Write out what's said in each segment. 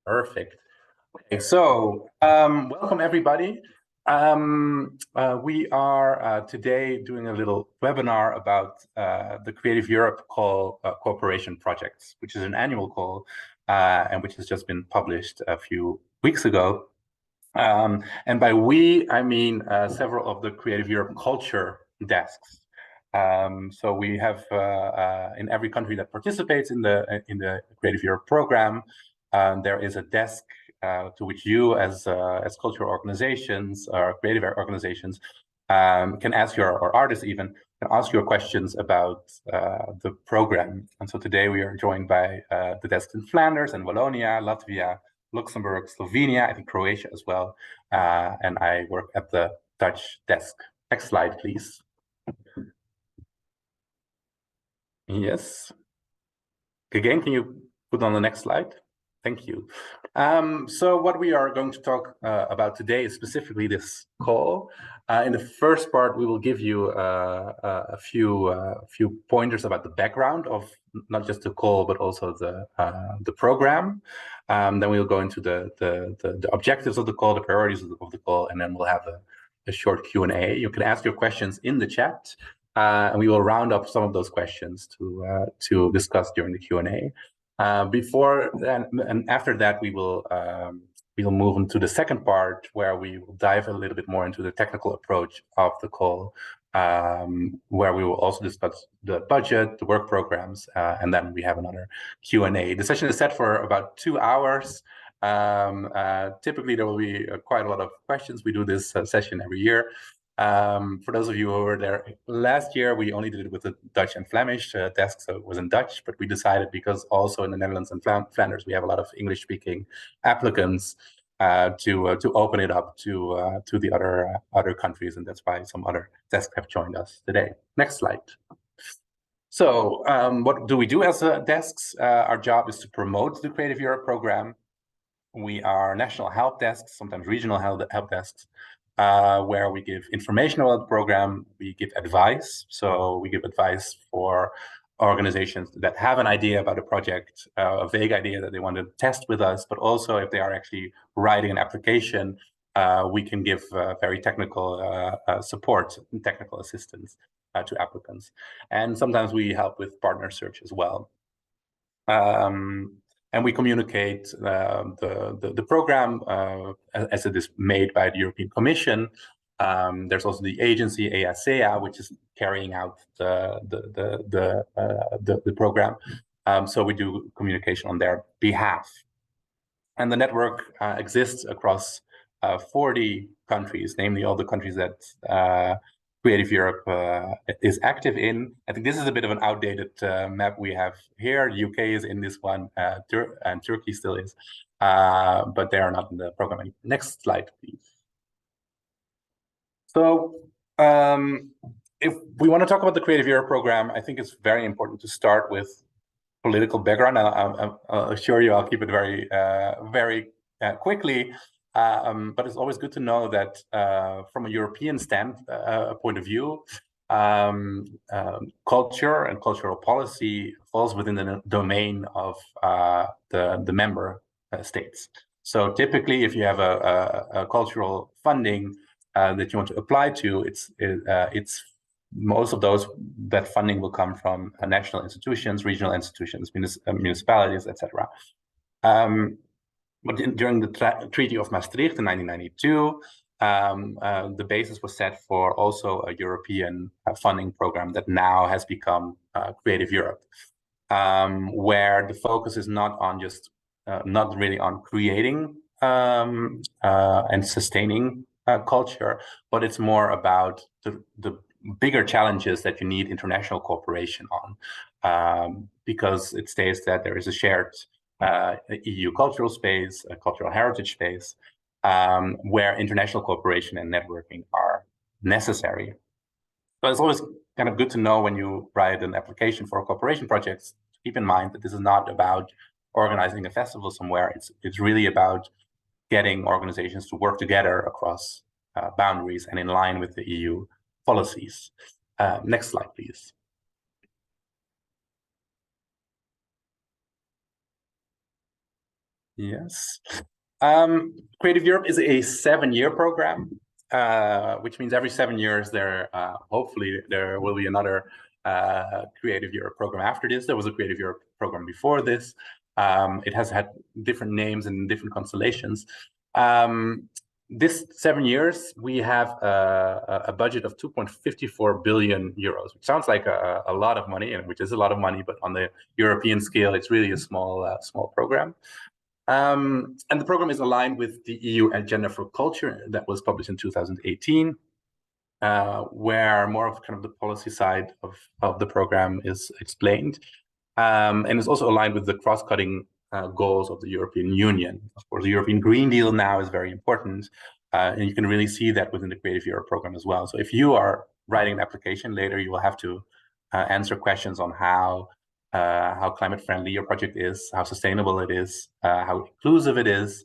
Perfect. Okay, so welcome everybody. We are today doing a little webinar about the Creative Europe Call Cooperation Projects, which is an annual call and which has just been published a few weeks ago. And by we, I mean several of the Creative Europe culture desks. So we have in every country that participates in the Creative Europe program, there is a desk to which you, as cultural organizations or creative organizations, can ask or artists even can ask your questions about the program. And so today we are joined by the desks in Flanders and Wallonia, Latvia, Luxembourg, Slovenia, I think Croatia as well, and I work at the Dutch desk. Next slide, please. Yes. Again, can you put on the next slide? Thank you. So what we are going to talk about today is specifically this call. In the first part, we will give you a few pointers about the background of not just the call, but also the program. Then we'll go into the objectives of the call, the priorities of the call, and then we'll have a short Q&A. You can ask your questions in the chat, and we will round up some of those questions to discuss during the Q&A. Before then and after that, we'll move into the second part where we will dive a little bit more into the technical approach of the call, where we will also discuss the budget, the work programs, and then we have another Q&A. The session is set for about 2 hours. Typically, there will be quite a lot of questions. We do this session every year. For those of you who were there last year, we only did it with the Dutch and Flemish desk, so it was in Dutch, but we decided because also in the Netherlands and Flanders, we have a lot of English-speaking applicants to open it up to the other countries, and that's why some other desks have joined us today. Next slide. So what do we do as desks? Our job is to promote the Creative Europe program. We are national help desks, sometimes regional help desks, where we give information about the program, we give advice. So we give advice for organizations that have an idea about a project, a vague idea that they want to test with us, but also if they are actually writing an application, we can give very technical support and technical assistance to applicants. And sometimes we help with partner search as well. And we communicate the program as it is made by the European Commission. There's also the agency EASEA, which is carrying out the program. So we do communication on their behalf. And the network exists across 40 countries, namely all the countries that Creative Europe is active in. I think this is a bit of an outdated map we have here. The UK is in this one, and Turkey still is, but they are not in the program. Next slide, please. So if we want to talk about the Creative Europe program, I think it's very important to start with political background. I'll assure you I'll keep it very quickly. But it's always good to know that from a European point of view, culture and cultural policy falls within the domain of the member states. So typically, if you have a cultural funding that you want to apply to, it's most of that funding will come from national institutions, regional institutions, municipalities, etc. But during the Treaty of Maastricht in 1992, the basis was set for also a European funding program that now has become Creative Europe, where the focus is not really on creating and sustaining culture, but it's more about the bigger challenges that you need international cooperation on, because it states that there is a shared EU cultural space, a cultural heritage space, where international cooperation and networking are necessary. But it's always kind of good to know when you write an application for a cooperation project, to keep in mind that this is not about organizing a festival somewhere. It's really about getting organizations to work together across boundaries and in line with the EU policies. Next slide, please. Yes. Creative Europe is a 7-year program, which means every 7 years hopefully there will be another Creative Europe program after this. There was a Creative Europe program before this. It has had different names and different constellations. This 7 years, we have a budget of 2.54 billion euros, which sounds like a lot of money, and which is a lot of money, but on the European scale, it's really a small program. And the program is aligned with the EU Agenda for Culture that was published in 2018, where more of kind of the policy side of the program is explained. And it's also aligned with the cross-cutting goals of the European Union. Of course, the European Green Deal now is very important, and you can really see that within the Creative Europe program as well. So if you are writing an application later, you will have to answer questions on how climate friendly your project is, how sustainable it is, how inclusive it is.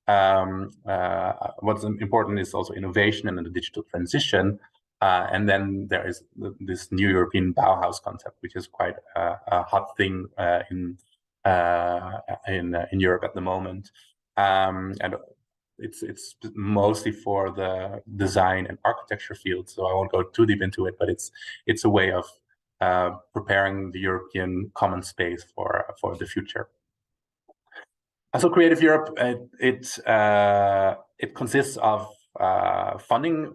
What's important is also innovation and the digital transition. And then there is this new European Bauhaus concept, which is quite a hot thing in Europe at the moment. And it's mostly for the design and architecture field, so I won't go too deep into it, but it's a way of preparing the European common space for the future. So Creative Europe, it consists of funding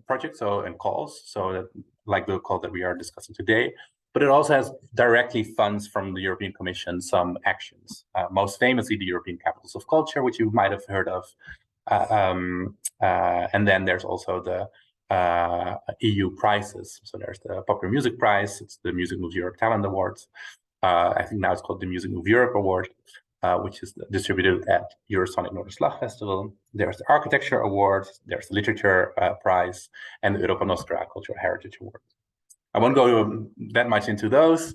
projects and calls, so that, like the call that we are discussing today, but it also has directly funds from the European Commission some actions, most famously the European Capitals of Culture, which you might have heard of, and then there's also the EU prizes. So there's the Popular Music Prize, it's the Music Moves Europe Talent Awards. I think now it's called the Music Move Europe Award, which is distributed at Eurosonic Noorderslag Festival. There's the Architecture Award, there's the Literature Prize, and the Europa Nostra Cultural Heritage Award. I won't go that much into those,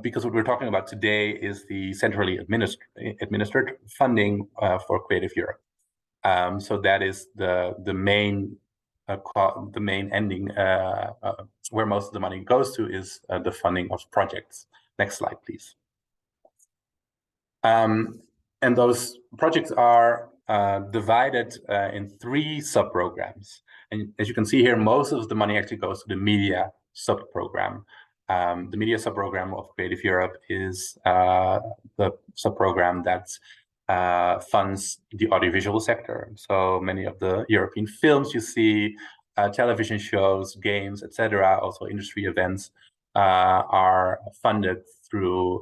because what we're talking about today is the centrally administered funding for Creative Europe. So that is the main ending, where most of the money goes to, is the funding of projects. Next slide, please. And those projects are divided in 3 sub-programs. And as you can see here, most of the money actually goes to the media sub-program. The media sub-program of Creative Europe is the sub-program that funds the audiovisual sector. So many of the European films you see, television shows, games, etc., also industry events, are funded through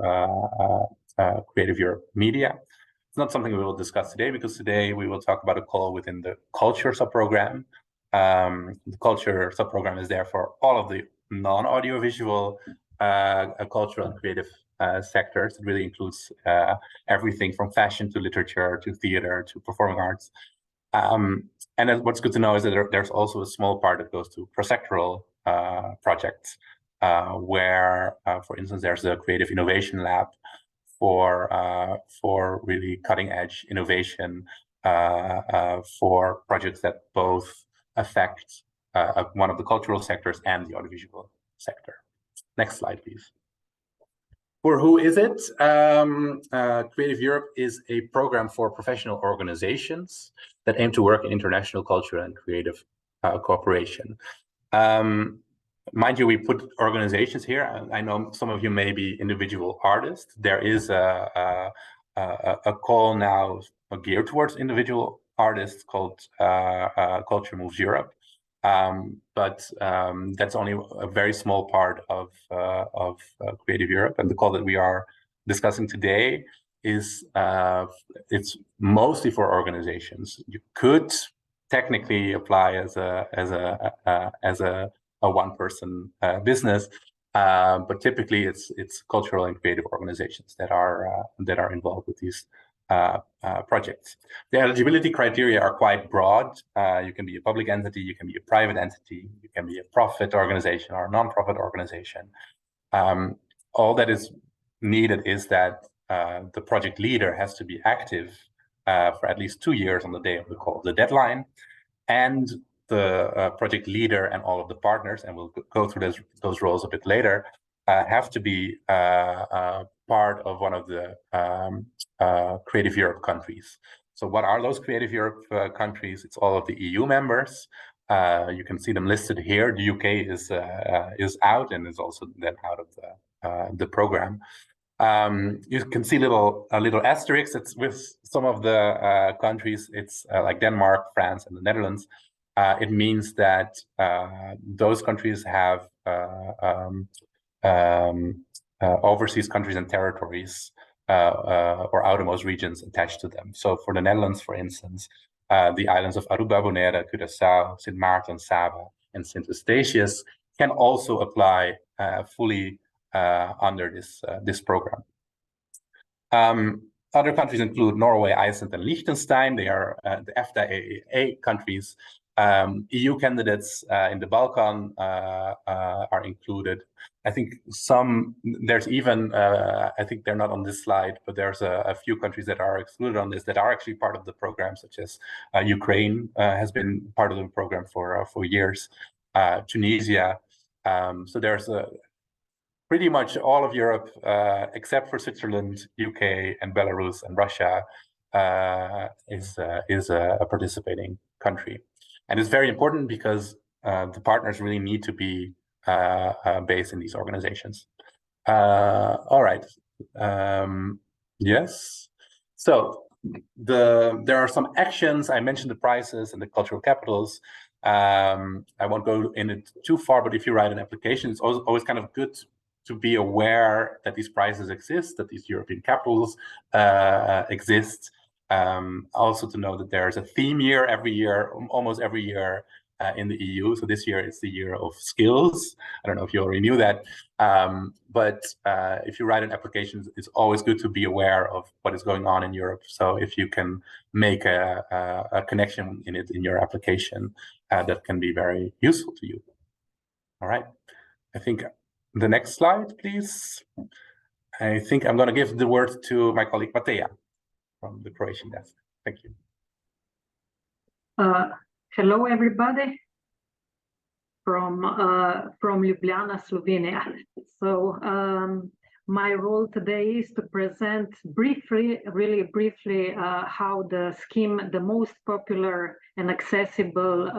Creative Europe Media. It's not something we will discuss today, because today we will talk about a call within the culture subprogram. The culture subprogram is there for all of the non-audiovisual cultural and creative sectors. It really includes everything from fashion to literature to theater to performing arts. And what's good to know is that there's also a small part that goes to prosectoral projects, where, for instance, there's a creative innovation lab for really cutting edge innovation, for projects that both affect one of the cultural sectors and the audiovisual sector. Next slide, please. For who is it? Creative Europe is a program for professional organizations that aim to work in international culture and creative cooperation. Mind you, we put organizations here. I know some of you may be individual artists. There is a call now geared towards individual artists called Culture Moves Europe. But that's only a very small part of Creative Europe. And the call that we are discussing today is it's mostly for organizations. You could technically apply as a one-person business, but typically it's cultural and creative organizations that are involved with these projects. The eligibility criteria are quite broad. You can be a public entity, you can be a private entity, you can be a profit organization or a non-profit organization. All that is needed is that the project leader has to be active for at least 2 years on the day of the call, the deadline, and the project leader and all of the partners, and we'll go through those roles a bit later, have to be part of one of the Creative Europe countries. So what are those Creative Europe countries? It's all of the EU members. You can see them listed here. The UK is out and is also then out of the program. You can see little asterisks. It's with some of the countries. It's like Denmark, France, and the Netherlands. It means that those countries have overseas countries and territories or outermost regions attached to them. So for the Netherlands, for instance, the islands of Aruba, Bonaire, Curaçao, Sint Maarten, Saba, and Sint Eustatius can also apply fully under this program. Other countries include Norway, Iceland, and Liechtenstein. They are the EFTA-AAA countries. EU candidates in the Balkan are included. I think there's even, I think they're not on this slide, but there's a few countries that are excluded on this that are actually part of the program, such as Ukraine has been part of the program for years, Tunisia. So there's pretty much all of Europe, except for Switzerland, UK, and Belarus and Russia, is a participating country. And it's very important because the partners really need to be based in these organizations. All right. Yes. So there are some actions. I mentioned the prizes and the cultural capitals. I won't go in it too far, but if you write an application, it's always kind of good to be aware that these prizes exist, that these European capitals exist. Also to know that there's a theme year every year, almost every year in the EU. So this year it's the year of skills. I don't know if you already knew that, but if you write an application, it's always good to be aware of what is going on in Europe. So if you can make a connection in your application, that can be very useful to you. All right, I think the next slide, please. I think I'm going to give the word to my colleague Mateja from the Croatian desk. Thank you. Hello, everybody from Ljubljana, Slovenia. So my role today is to present briefly, really briefly, how the scheme, the most popular and accessible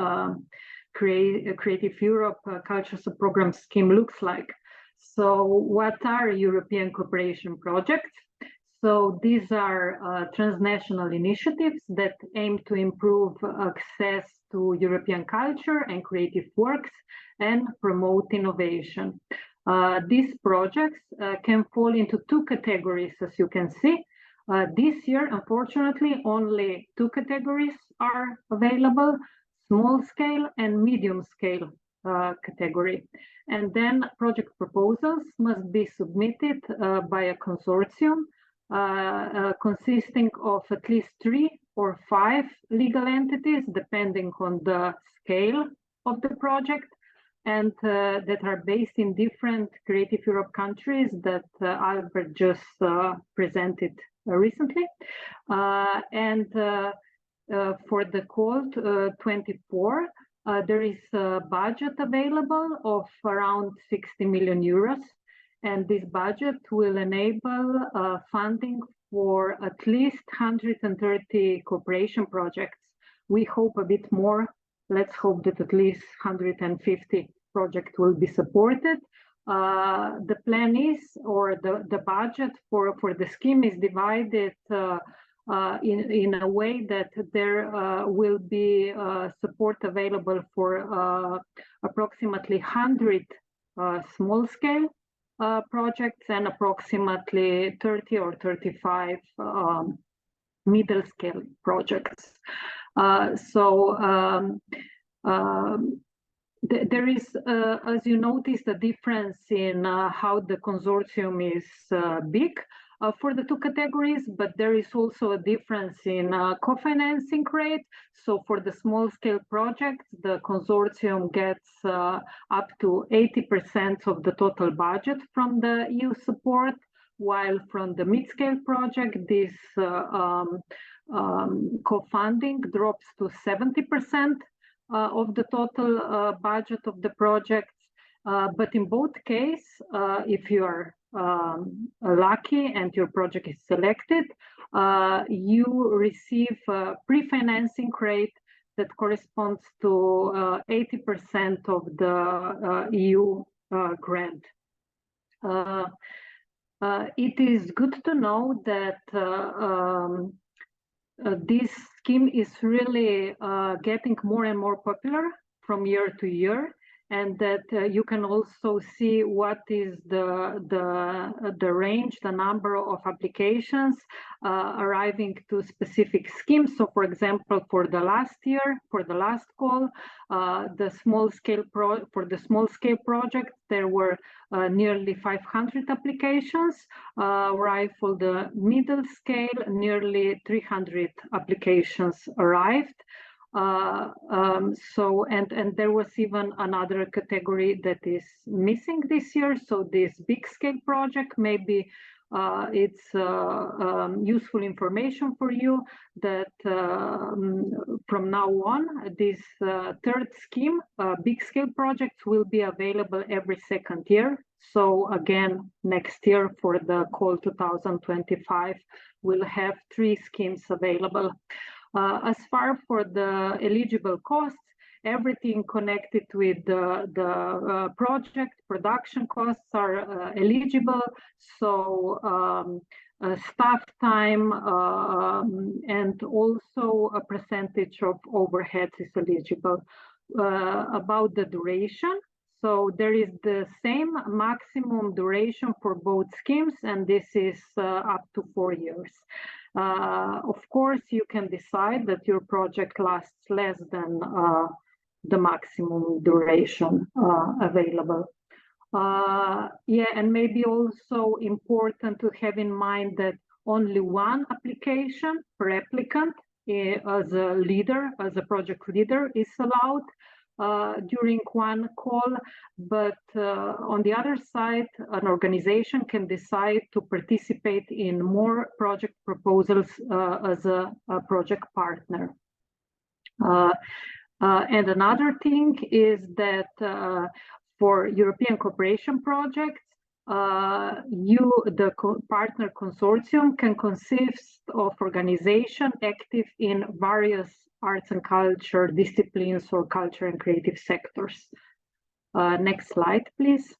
Creative Europe Culture Program scheme looks like. So what are European cooperation projects? So these are transnational initiatives that aim to improve access to European culture and creative works and promote innovation. These projects can fall into two categories, as you can see. This year, unfortunately, only two categories are available: small scale and medium scale category. And then project proposals must be submitted by a consortium consisting of at least 3 or 5 legal entities, depending on the scale of the project, and that are based in different Creative Europe countries that Albert just presented recently. For the call 24, there is a budget available of around 60 million euros. And this budget will enable funding for at least 130 cooperation projects. We hope a bit more. Let's hope that at least 150 projects will be supported. The plan is, or the budget for the scheme is divided in a way that there will be support available for approximately 100 small-scale projects and approximately 30 or 35 middle-scale projects. There is, as you notice, a difference in how the consortium is big for the two categories, but there is also a difference in co-financing rate. So for the small-scale projects, the consortium gets up to 80% of the total budget from the EU support, while from the mid-scale project, this co-funding drops to 70% of the total budget of the project. But in both cases, if you are lucky and your project is selected, you receive a pre-financing rate that corresponds to 80% of the EU grant. It is good to know that this scheme is really getting more and more popular from year to year, and that you can also see what is the range, the number of applications arriving to specific schemes. So, for example, for the last year, for the last call, for the small scale project, there were nearly 500 applications. While for the middle scale, nearly 300 applications arrived. And there was even another category that is missing this year. So this big scale project, maybe it's useful information for you that from now on, this third scheme, big scale projects, will be available every second year. So again, next year for the call 2025, we'll have 3 schemes available. As far for the eligible costs, everything connected with the project production costs are eligible. So staff time and also a percentage of overheads is eligible. About the duration, so there is the same maximum duration for both schemes, and this is up to 4 years. Of course, you can decide that your project lasts less than the maximum duration available. And maybe also important to have in mind that only one application per applicant as a leader, as a project leader, is allowed during one call, but on the other side, an organization can decide to participate in more project proposals as a project partner. And another thing is that for European cooperation projects, the partner consortium can consist of organizations active in various arts and culture disciplines or culture and creative sectors. Next slide, please.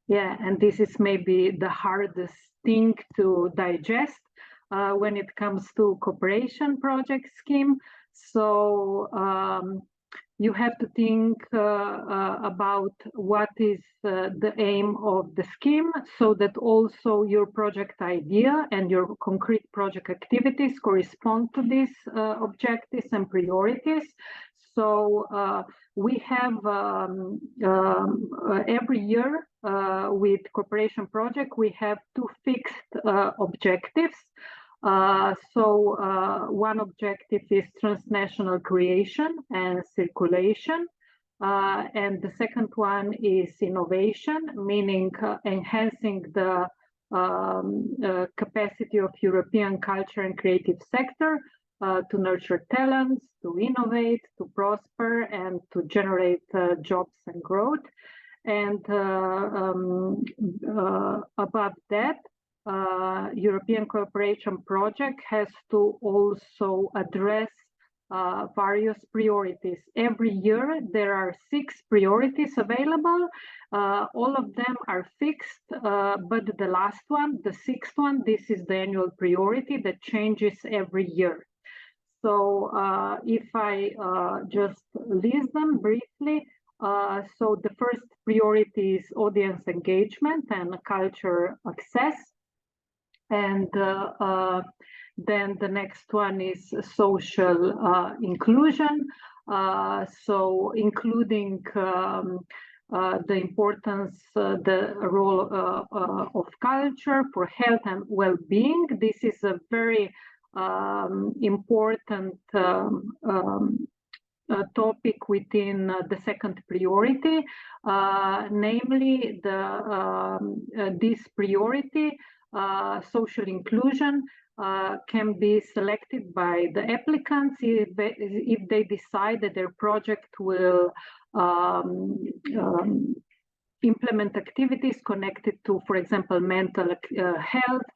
Yeah, and this is maybe the hardest thing to digest when it comes to cooperation project scheme. So you have to think about what is the aim of the scheme, so that also your project idea and your concrete project activities correspond to these objectives and priorities. So we have every year with cooperation project, we have 2 fixed objectives. One objective is transnational creation and circulation, and the second one is innovation, meaning enhancing the capacity of European culture and creative sector to nurture talents, to innovate, to prosper, and to generate jobs and growth. And above that, European cooperation project has to also address various priorities. Every year there are 6 priorities available. All of them are fixed, but the last one, the 6th one, this is the annual priority that changes every year. So if I just list them briefly, so the first priority is audience engagement and culture access. And then the next one is social inclusion, so including the importance, the role of culture for health and well-being. This is a very important topic within the second priority, namely this priority social inclusion can be selected by the applicants if they decide that their project will implement activities connected to, for example, mental health,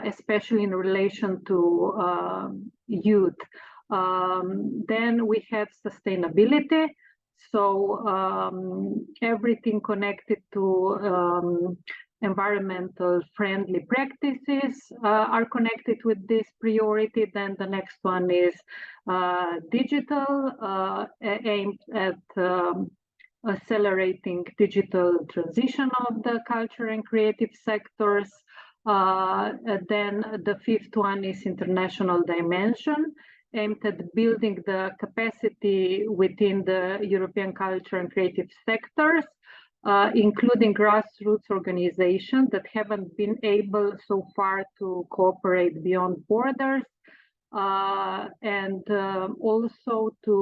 especially in relation to youth. Then we have sustainability. So everything connected to environmental friendly practices are connected with this priority. Then the next one is digital, aimed at accelerating digital transition of the culture and creative sectors. Then the fifth one is international dimension, aimed at building the capacity within the European culture and creative sectors, including grassroots organizations that haven't been able so far to cooperate beyond borders. And also to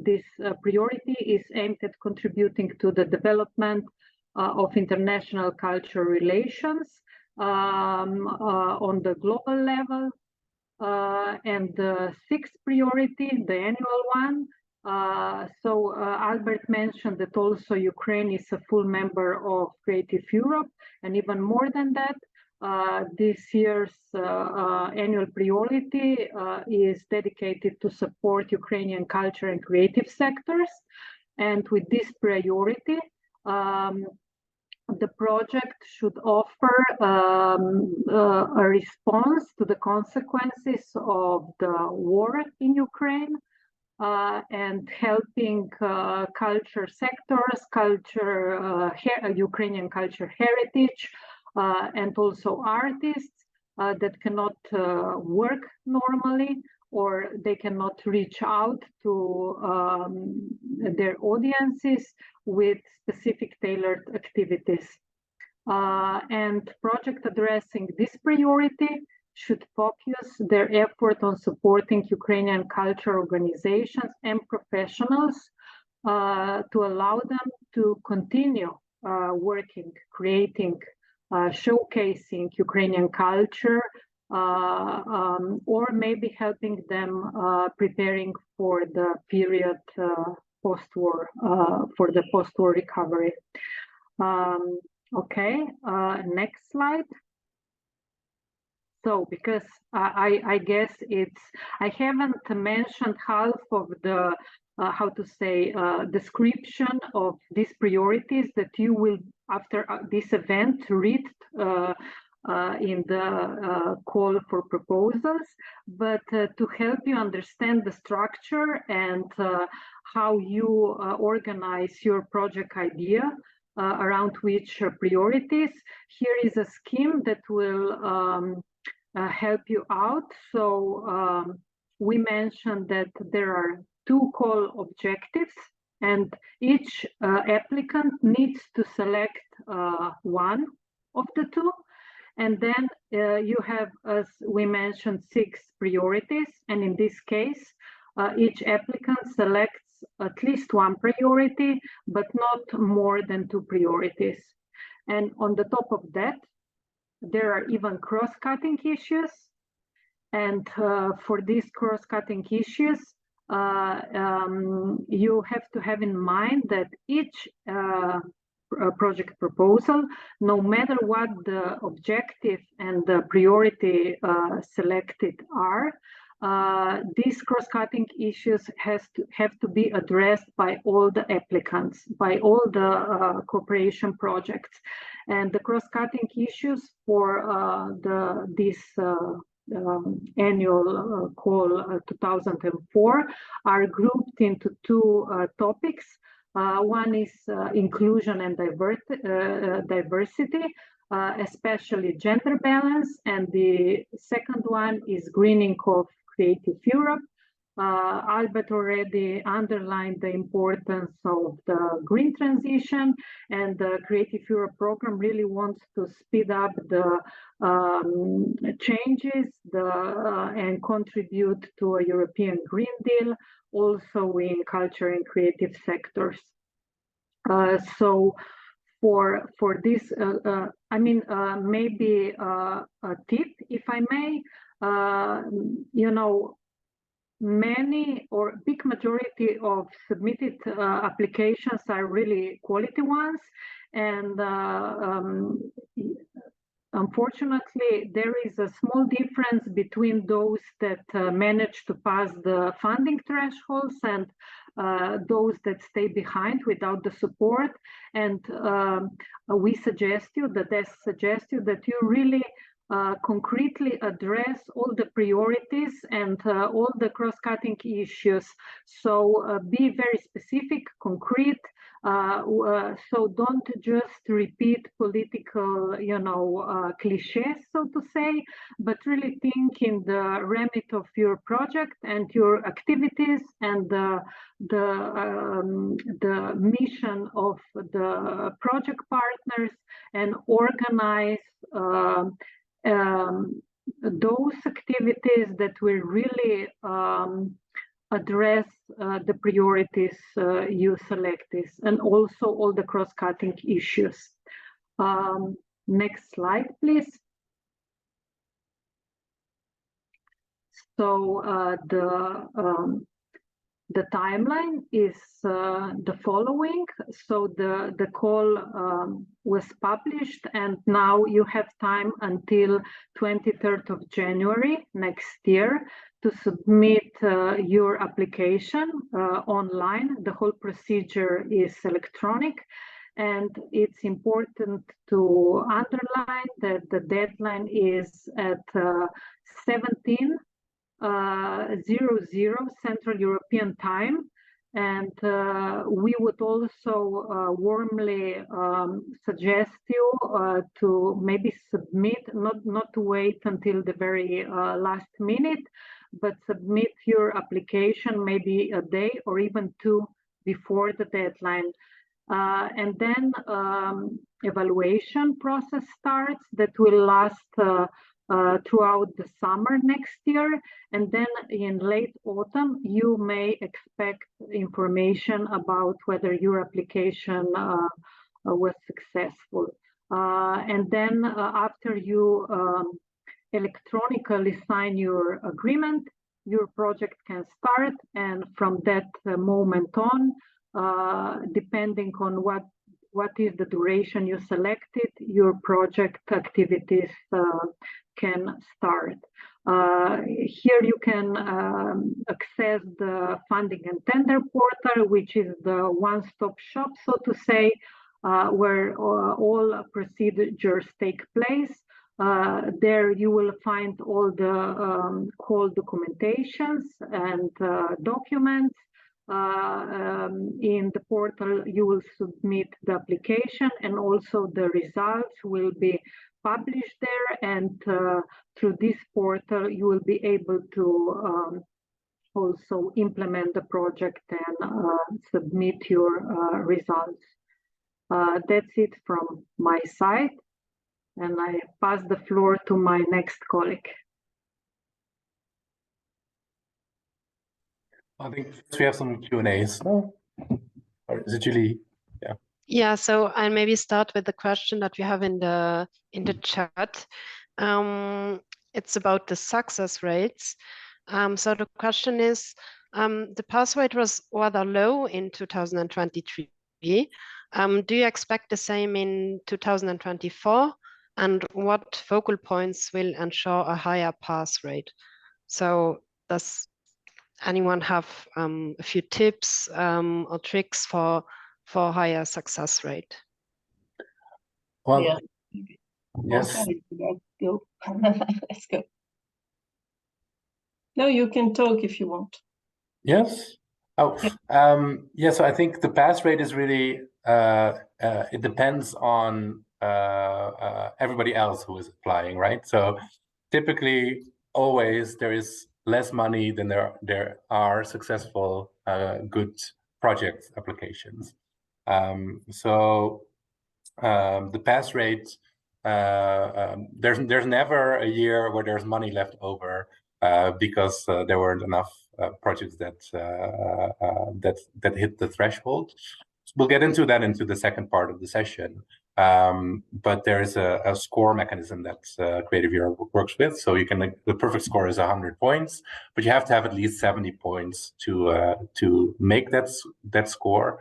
this priority is aimed at contributing to the development of international cultural relations on the global level. And the sixth priority, the annual one. So Albert mentioned that also Ukraine is a full member of Creative Europe, and even more than that, this year's annual priority is dedicated to support Ukrainian culture and creative sectors. And with this priority, the project should offer a response to the consequences of the war in Ukraine and helping culture sectors, Ukrainian culture heritage, and also artists that cannot work normally, or they cannot reach out to their audiences with specific tailored activities. And project addressing this priority should focus their effort on supporting Ukrainian culture organizations and professionals to allow them to continue working, creating, showcasing Ukrainian culture, or maybe helping them preparing for the period post-war, for the post-war recovery. Okay, next slide. So, because I guess I haven't mentioned half of the, how to say, description of these priorities that you will, after this event, read in the call for proposals, but to help you understand the structure and how you organize your project idea around which priorities, here is a scheme that will help you out. So we mentioned that there are 2 call objectives, and each applicant needs to select one of the 2. And then you have, as we mentioned, 6 priorities. And in this case, each applicant selects at least 1 priority, but not more than 2 priorities. And on the top of that, there are even cross-cutting issues. And for these cross-cutting issues, you have to have in mind that each project proposal, no matter what the objective and the priority selected are, these cross-cutting issues have to be addressed by all the applicants, by all the cooperation projects. And the cross-cutting issues for this annual call 2004 are grouped into 2 topics. One is inclusion and diversity, especially gender balance, and the second one is greening of Creative Europe. Albert already underlined the importance of the green transition, and the Creative Europe program really wants to speed up the changes and contribute to a European Green Deal, also in culture and creative sectors. So for this, I mean, maybe a tip, if I may, you know, many or big majority of submitted applications are really quality ones, and unfortunately, there is a small difference between those that manage to pass the funding thresholds and those that stay behind without the support. And we suggest you that you really concretely address all the priorities and all the cross-cutting issues. So be very specific, concrete. So don't just repeat political, you know, cliches, so to say, but really think in the remit of your project and your activities and the mission of the project partners, and organize those activities that will really address the priorities you selected, and also all the cross-cutting issues. Next slide, please. So the timeline is the following. So the call was published, and now you have time until 23rd of January next year to submit your application online. The whole procedure is electronic, and it's important to underline that the deadline is at 17:00 Central European Time, and we would also warmly suggest you to maybe submit, not to wait until the very last minute, but submit your application maybe a day or even two before the deadline. And then evaluation process starts that will last throughout the summer next year, and then in late autumn you may expect information about whether your application was successful. And then after you electronically sign your agreement, your project can start, and from that moment on, depending on what is the duration you selected, your project activities can start. Here you can access the funding and tender portal, which is the one-stop shop, so to say, where all procedures take place. There you will find all the call documentations and documents. In the portal you will submit the application, and also the results will be published there, and through this portal you will be able to also implement the project and submit your results. That's it from my side, and I pass the floor to my next colleague. I think we have some Q&As. Or is it Julie? Yeah. Yeah, so I'll maybe start with the question that we have in the chat. It's about the success rates. So the question is, the pass rate was rather low in 2023. Do you expect the same in 2024? And what focal points will ensure a higher pass rate? So does anyone have a few tips or tricks for higher success rate? Well, Yeah. yes. Go. Let's go. No, you can talk if you want. Yes. Oh, yeah. So I think the pass rate is really it depends on everybody else who is applying, right? So typically, always there is less money than there are successful good project applications. So the pass rate, there's never a year where there's money left over because there weren't enough projects that hit the threshold. we'll get into that into the second part of the session. But there is a score mechanism that Creative Europe works with. So you can, the perfect score is 100 points, but you have to have at least 70 points to make that score.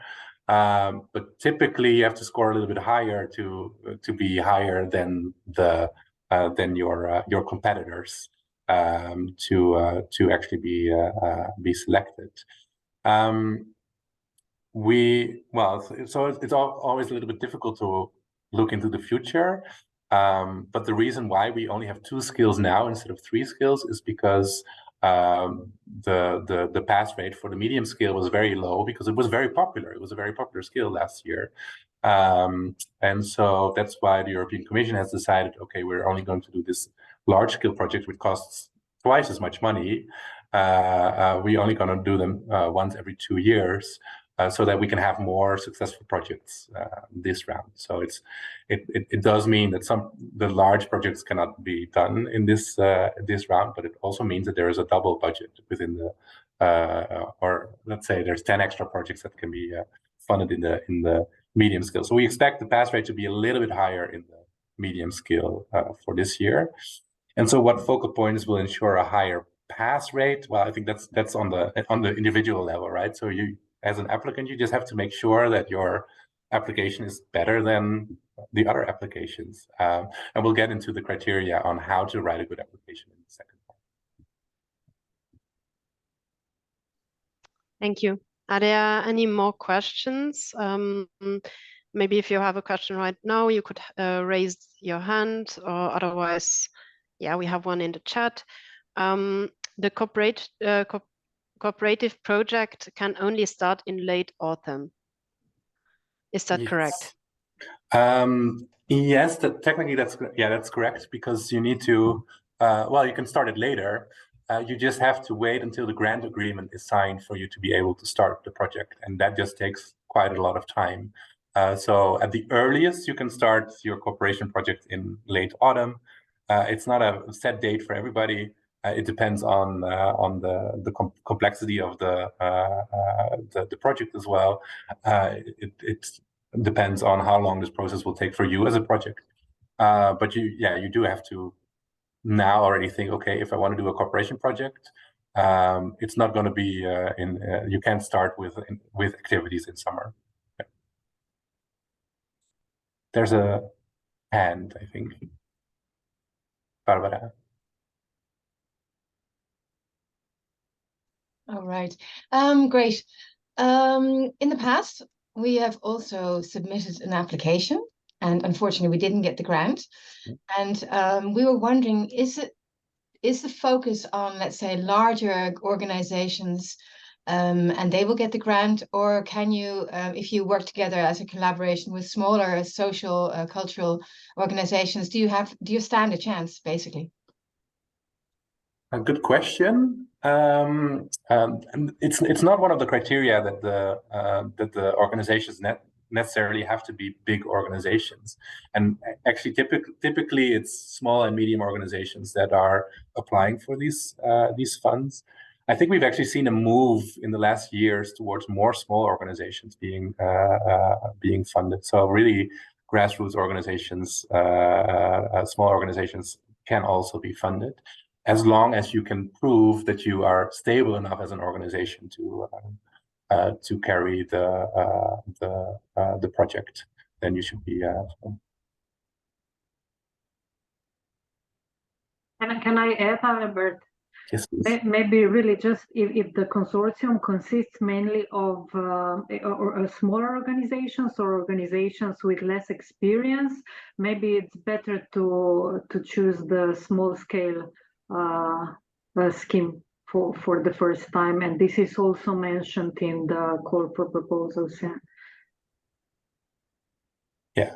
But typically you have to score a little bit higher to be higher than your competitors to actually be selected. So it's always a little bit difficult to look into the future. But the reason why we only have 2 skills now instead of 3 skills is because the pass rate for the medium skill was very low because it was very popular. It was a very popular skill last year. And so that's why the European Commission has decided, okay, we're only going to do this large skill project, which costs twice as much money. We're only going to do them once every 2 years. So that we can have more successful projects this round. So it does mean that the large projects cannot be done in this round, but it also means that there is a double budget within the or let's say there's 10 extra projects that can be funded in the medium skill. So we expect the pass rate to be a little bit higher in the medium skill for this year. And so what focal points will ensure a higher pass rate? Well, I think that's on the individual level, right? So you, as an applicant, you just have to make sure that your application is better than the other applications. And we'll get into the criteria on how to write a good application in the second part. Thank you. Are there any more questions? Maybe if you have a question right now, you could raise your hand, or otherwise, yeah, we have one in the chat. The cooperative project can only start in late autumn. Is that correct? Yes, technically that's correct, because you need to, you can start it later. You just have to wait until the grant agreement is signed for you to be able to start the project. And that just takes quite a lot of time. So at the earliest, you can start your cooperation project in late autumn. It's not a set date for everybody. It depends on the complexity of the project as well. It depends on how long this process will take for you as a project. But you do have to now already think, okay, if I want to do a cooperation project, it's not going to be you can't start with activities in summer. Yeah. There's a hand, I think. Barbara. All right. Great. In the past, we have also submitted an application, and unfortunately, we didn't get the grant. And we were wondering, is the focus on, let's say, larger organizations, and they will get the grant, or can you, if you work together as a collaboration with smaller social, cultural organizations, do you stand a chance, basically? A good question. And it's not one of the criteria that the organizations necessarily have to be big organizations. And actually, typically it's small and medium organizations that are applying for these funds. I think we've actually seen a move in the last years towards more small organizations being funded. So really, grassroots organizations, small organizations can also be funded, as long as you can prove that you are stable enough as an organization to carry the project. Then you should be. Can I add, Albert? Yes, please. Maybe really just if the consortium consists mainly of smaller organizations or organizations with less experience, maybe it's better to choose the small scale scheme for the first time, and this is also mentioned in the call for proposals. Yeah.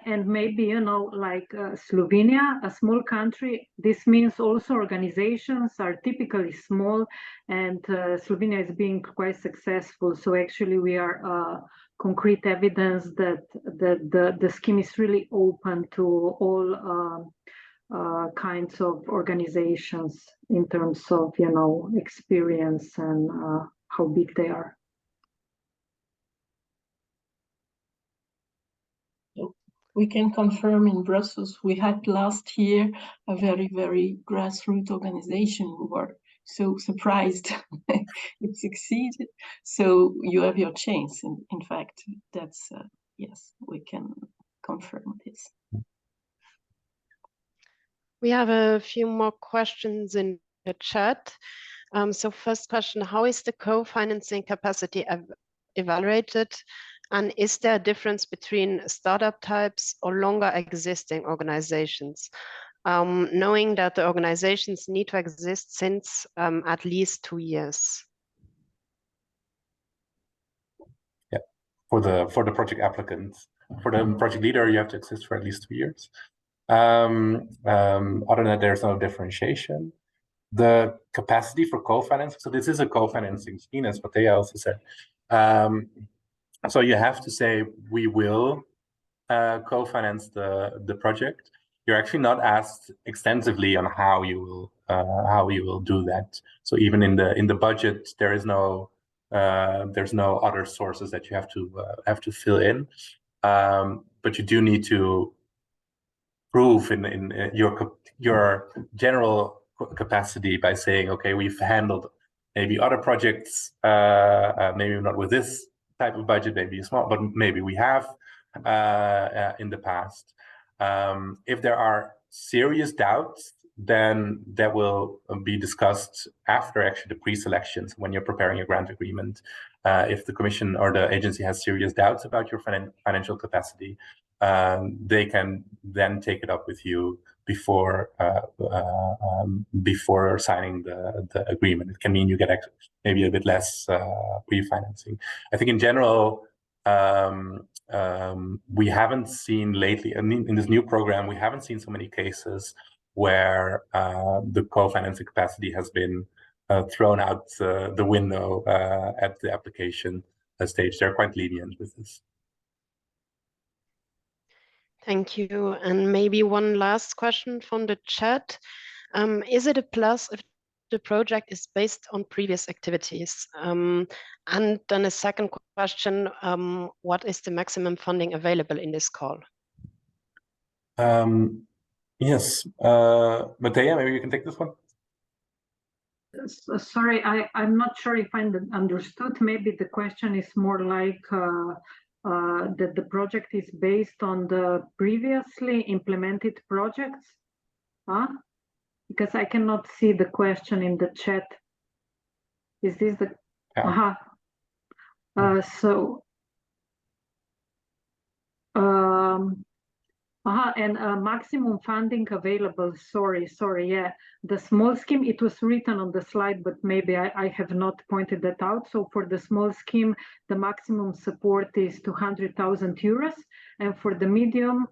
And maybe, like Slovenia, a small country, this means also organizations are typically small, and Slovenia is being quite successful. So actually we are concrete evidence that the scheme is really open to all kinds of organizations in terms of, experience and how big they are. We can confirm in Brussels, we had last year a very, very grassroots organization. We were so surprised it succeeded. So you have your chance. In fact, that's, yes, we can confirm this. We have a few more questions in the chat. So first question, how is the co-financing capacity evaluated? And is there a difference between startup types or longer existing organizations? Knowing that the organizations need to exist since at least 2 years. Yeah, for the project applicants. For the project leader, you have to exist for at least 2 years. Other than that, there's no differentiation. The capacity for co-financing, so this is a co-financing scheme, as Matea also said. So you have to say, we will co-finance the project. You're actually not asked extensively on how you will do that. So even in the budget, there's no other sources that you have to fill in. But you do need to prove in your general capacity by saying, okay, we've handled maybe other projects, maybe not with this type of budget, maybe small, but maybe we have in the past. If there are serious doubts, then that will be discussed after actually the pre-selections when you're preparing your grant agreement. If the commission or the agency has serious doubts about your financial capacity, they can then take it up with you before signing the agreement. It can mean you get maybe a bit less pre-financing. I think in general, we haven't seen lately, in this new program, we haven't seen so many cases where the co-financing capacity has been thrown out the window at the application stage. They're quite lenient with this. Thank you. And maybe one last question from the chat. Is it a plus if the project is based on previous activities? And then a second question, what is the maximum funding available in this call? Yes, Matea, maybe you can take this one. Sorry, I'm not sure if I understood. Maybe the question is more like that the project is based on the previously implemented projects? Huh? Because I cannot see the question in the chat. Is this the... Yeah. And maximum funding available. Sorry, yeah. The small scheme, it was written on the slide, but maybe I have not pointed that out. So for the small scheme, the maximum support is 200,000 euros. And for the medium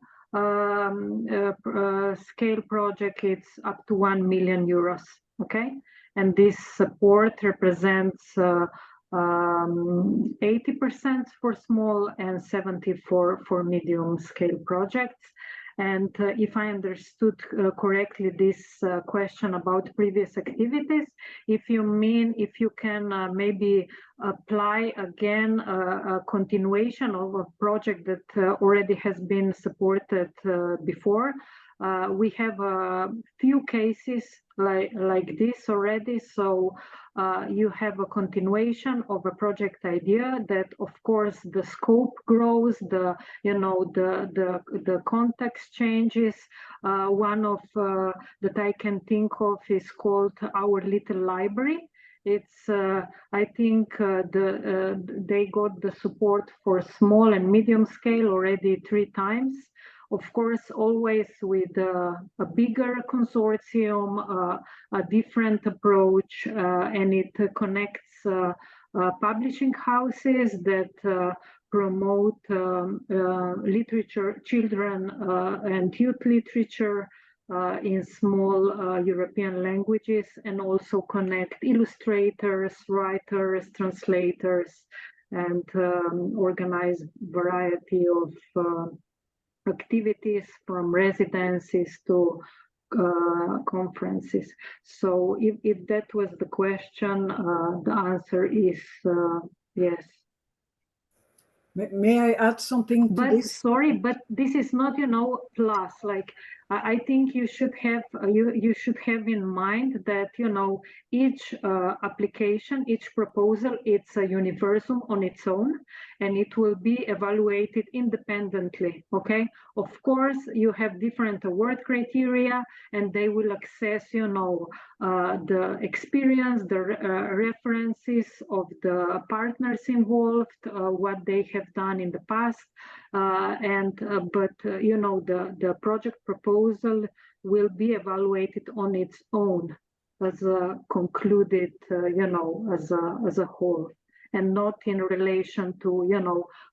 scale project, it's up to 1 million euros. Okay. And this support represents 80% for small and 74% for medium scale projects. And if I understood correctly this question about previous activities, if you mean if you can maybe apply again a continuation of a project that already has been supported before, we have a few cases like this already. So you have a continuation of a project idea that, of course, the scope grows, the context changes. One of that I can think of is called Our Little Library. It's I think they got the support for small and medium scale already 3 times. Of course, always with a bigger consortium, a different approach, and it connects publishing houses that promote literature, children and youth literature in small European languages, and also connect illustrators, writers, translators, and organize variety of activities from residencies to conferences. So if that was the question, the answer is yes. May I add something to this? Sorry, but this is not, plus. Like I think you should have you should have in mind that each application, each proposal, it's a universum on its own, and it will be evaluated independently. Okay, of course you have different award criteria, and they will assess the experience, the references of the partners involved, what they have done in the past, but the project proposal will be evaluated on its own as a concluded, as a whole, and not in relation to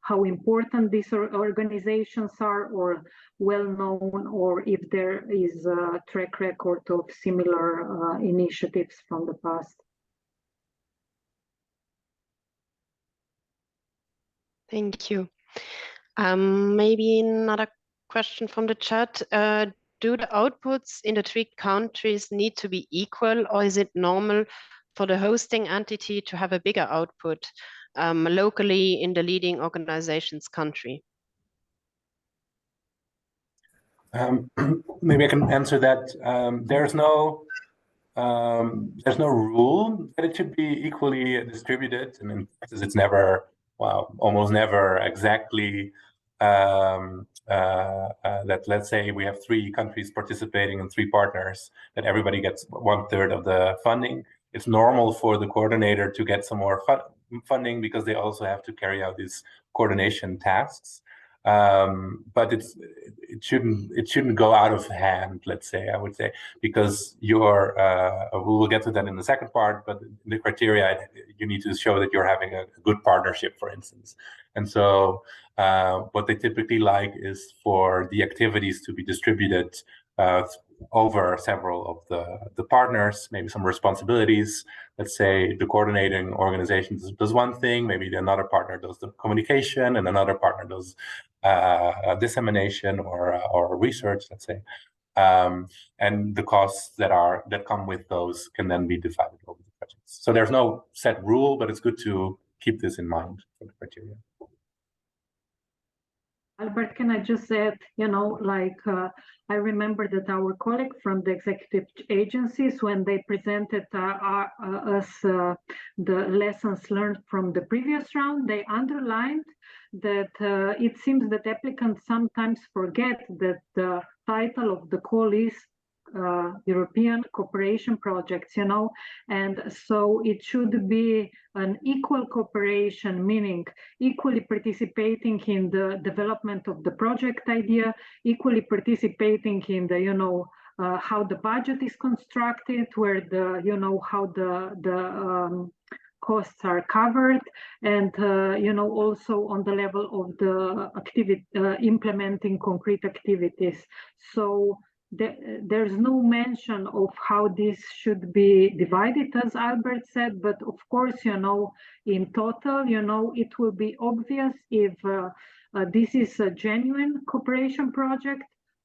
how important these organizations are, or well known, or if there is a track record of similar initiatives from the past. Thank you. Maybe another question from the chat. Do the outputs in the 3 countries need to be equal, or is it normal for the hosting entity to have a bigger output locally in the leading organization's country? Maybe I can answer that. There's no rule that it should be equally distributed, and in practice, it's never, almost never exactly that. Let's say we have 3 countries participating and 3 partners, that everybody gets 1/3 of the funding. It's normal for the coordinator to get some more funding, because they also have to carry out these coordination tasks. But it shouldn't go out of hand, let's say, I would say, because we will get to that in the second part, but the criteria, you need to show that you're having a good partnership, for instance. And so what they typically like is for the activities to be distributed over several of the partners, maybe some responsibilities. Let's say the coordinating organization does one thing, maybe another partner does the communication, and another partner does dissemination or research, let's say. And the costs that come with those can then be divided over the projects. So there's no set rule, but it's good to keep this in mind for the criteria. Albert, can I just add, I remember that our colleague from the executive agencies, when they presented us the lessons learned from the previous round, they underlined that it seems that applicants sometimes forget that the title of the call is European cooperation projects, and so it should be an equal cooperation, meaning equally participating in the development of the project idea, equally participating in the, how the budget is constructed, where the, how the costs are covered, and also on the level of the activity, implementing concrete activities. So there's no mention of how this should be divided, as Albert said, but of course, in total, it will be obvious if this is a genuine cooperation project,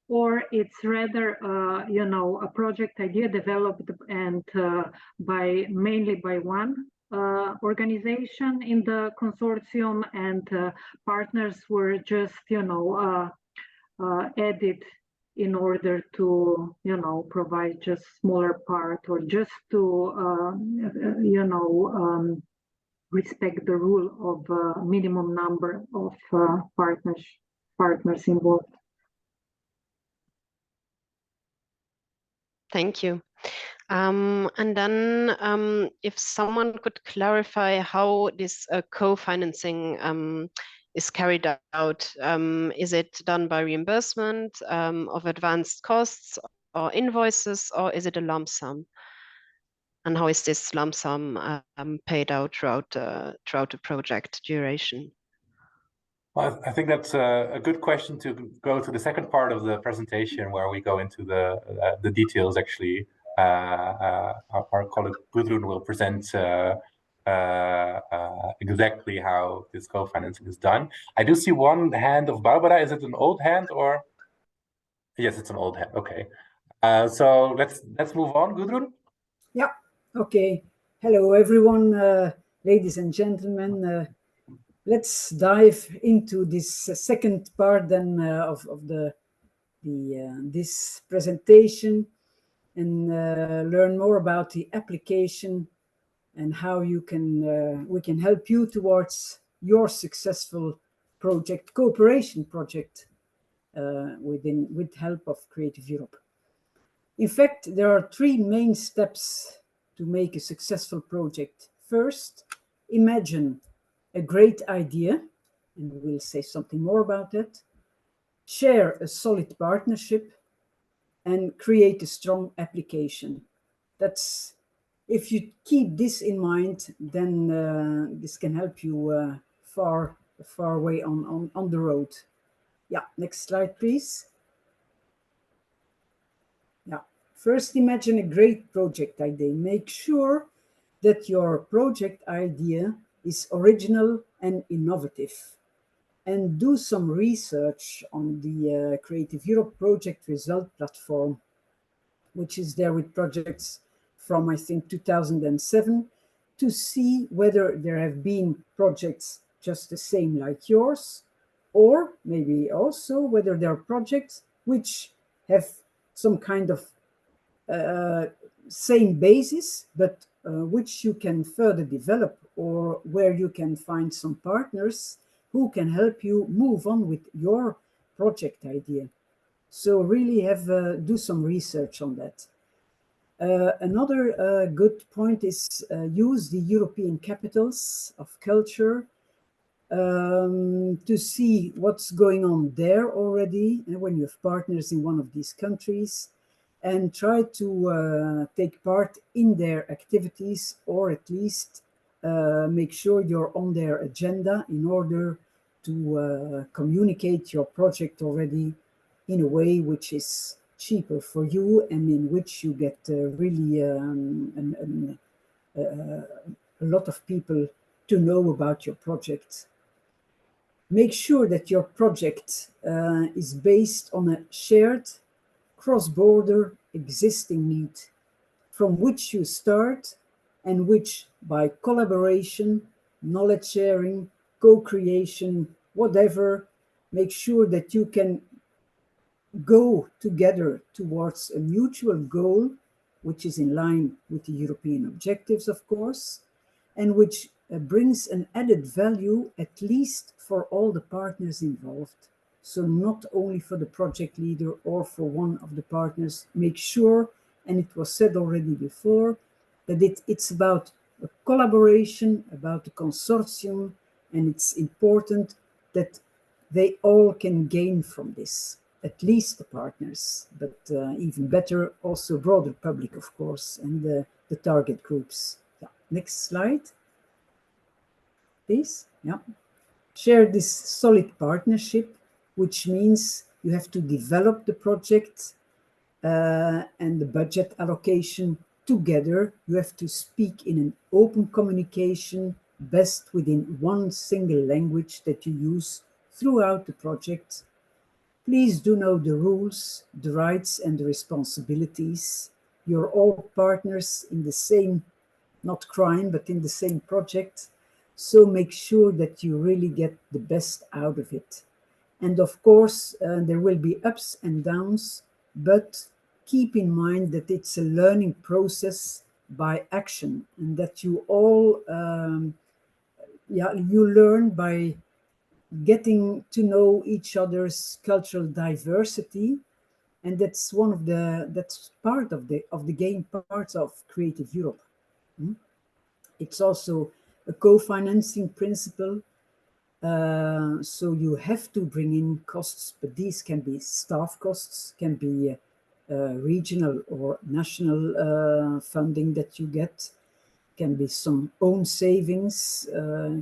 or it's rather, a project idea developed and mainly by one organization in the consortium, and partners were just, added in order to, provide just smaller part, or just to, respect the rule of minimum number of partners involved. Thank you. And then if someone could clarify how this co-financing is carried out. Is it done by reimbursement of advanced costs or invoices, or is it a lump sum? And how is this lump sum paid out throughout the project duration? Well, I think that's a good question to go to the second part of the presentation, where we go into the details. Actually, our colleague Gudrun will present exactly how this co-financing is done. I do see one hand of Barbara. Is it an old hand, or? Yes, it's an old hand. Okay. So let's move on, Gudrun. Yeah, okay. Hello, everyone, ladies and gentlemen. Let's dive into this second part then of this presentation and learn more about the application and how you can we can help you towards your successful project, cooperation project with help of Creative Europe. In fact, there are three main steps to make a successful project. First, imagine a great idea, and we'll say something more about that. Share a solid partnership and create a strong application. That's, if you keep this in mind, then this can help you far way on the road. Yeah, next slide, please. Yeah, first imagine a great project idea. Make sure that your project idea is original and innovative. And do some research on the Creative Europe project result platform, which is there with projects from, I think, 2007, to see whether there have been projects just the same like yours, or maybe also whether there are projects which have some kind of same basis, but which you can further develop, or where you can find some partners who can help you move on with your project idea. So really do some research on that. Another good point is use the European capitals of culture to see what's going on there already, and when you have partners in one of these countries, and try to take part in their activities, or at least make sure you're on their agenda in order to communicate your project already in a way which is cheaper for you and in which you get really a lot of people to know about your project. Make sure that your project is based on a shared cross-border existing need from which you start, and which by collaboration, knowledge sharing, co-creation, whatever, make sure that you can go together towards a mutual goal, which is in line with the European objectives, of course, and which brings an added value, at least for all the partners involved. So not only for the project leader or for one of the partners. Make sure, and it was said already before, that it's about a collaboration, about a consortium, and it's important that they all can gain from this, at least the partners, but even better, also broader public, of course, and the target groups. Yeah. Next slide, please. Yeah. Share this solid partnership, which means you have to develop the project and the budget allocation together. You have to speak in an open communication, best within one single language that you use throughout the project. Please do know the rules, the rights and the responsibilities. You're all partners in the same, not crime, but in the same project. So make sure that you really get the best out of it. And of course, there will be ups and downs, but keep in mind that it's a learning process by action, and that you all, you learn by getting to know each other's cultural diversity, and that's part of the game, parts of Creative Europe. It's also a co-financing principle, so you have to bring in costs, but these can be staff costs, can be regional or national funding that you get, can be some own savings,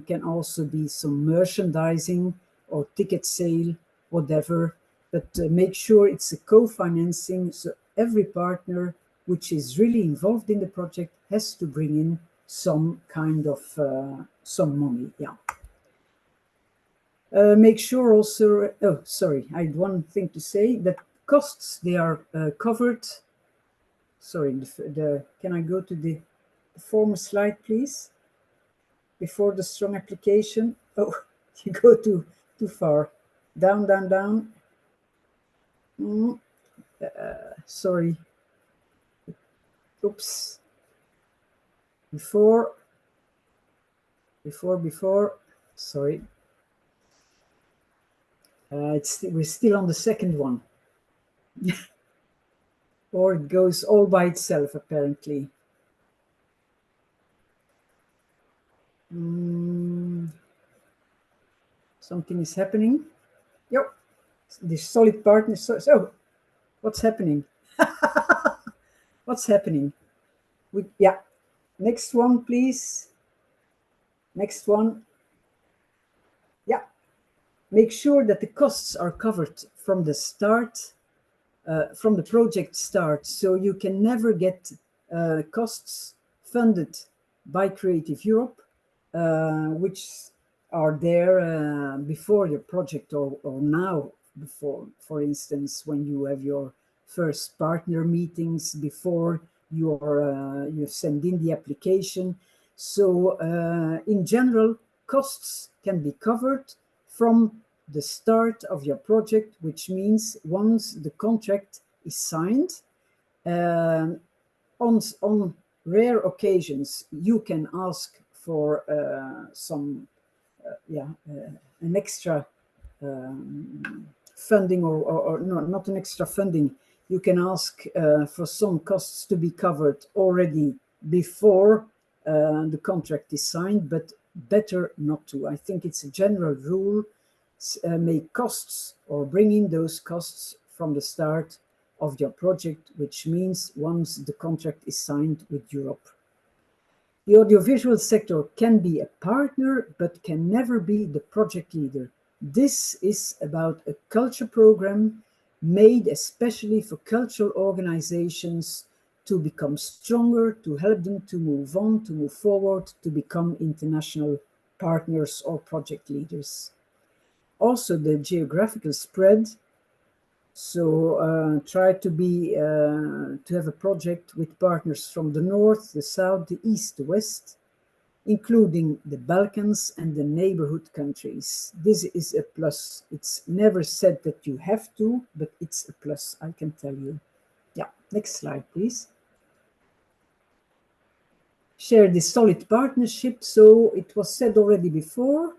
can also be some merchandising or ticket sale, whatever. But make sure it's a co-financing, so every partner which is really involved in the project has to bring in some kind of some money. Yeah. Make sure also, oh, sorry, I had one thing to say, that costs, they are covered sorry, can I go to the former slide, please? Before the strong application. Oh, you go too far. Down, down, down. Sorry. Oops. Before. Sorry. We're still on the second one. Or it goes all by itself, apparently. Something is happening. Yep. The solid partner. So what's happening? What's happening? Yeah. Next one, please. Next one. Yeah. Make sure that the costs are covered from the start, from the project start. So you can never get costs funded by Creative Europe, which are there before your project or now before, for instance, when you have your first partner meetings, before you send in the application. So in general, costs can be covered from the start of your project, which means once the contract is signed, on rare occasions, you can ask for an extra funding, or no, not an extra funding. You can ask for some costs to be covered already before the contract is signed, but better not to. I think it's a general rule, make costs or bring in those costs from the start of your project, which means once the contract is signed with Europe. The audiovisual sector can be a partner, but can never be the project leader. This is about a culture program made especially for cultural organizations to become stronger, to help them to move on, to move forward, to become international partners or project leaders. Also, the geographical spread. So try to have a project with partners from the north, the south, the east, the west, including the Balkans and the neighborhood countries. This is a plus. It's never said that you have to, but it's a plus, I can tell you. Yeah, next slide, please. Share this solid partnership. So it was said already before,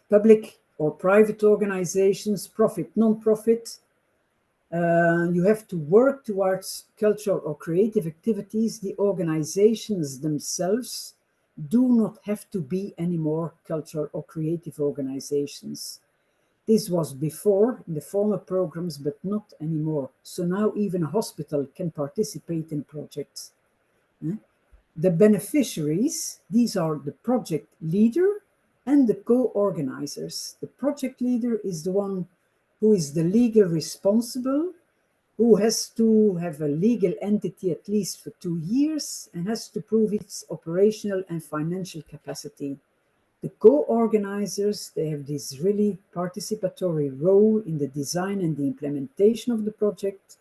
public or private organizations, profit, non-profit. You have to work towards cultural or creative activities. The organizations themselves do not have to be anymore cultural or creative organizations. This was before in the former programs, but not anymore. So now even a hospital can participate in projects. The beneficiaries, these are the project leader and the co-organizers. The project leader is the one who is the legal responsible, who has to have a legal entity at least for 2 years and has to prove its operational and financial capacity. The co-organizers, they have this really participatory role in the design and the implementation of the project,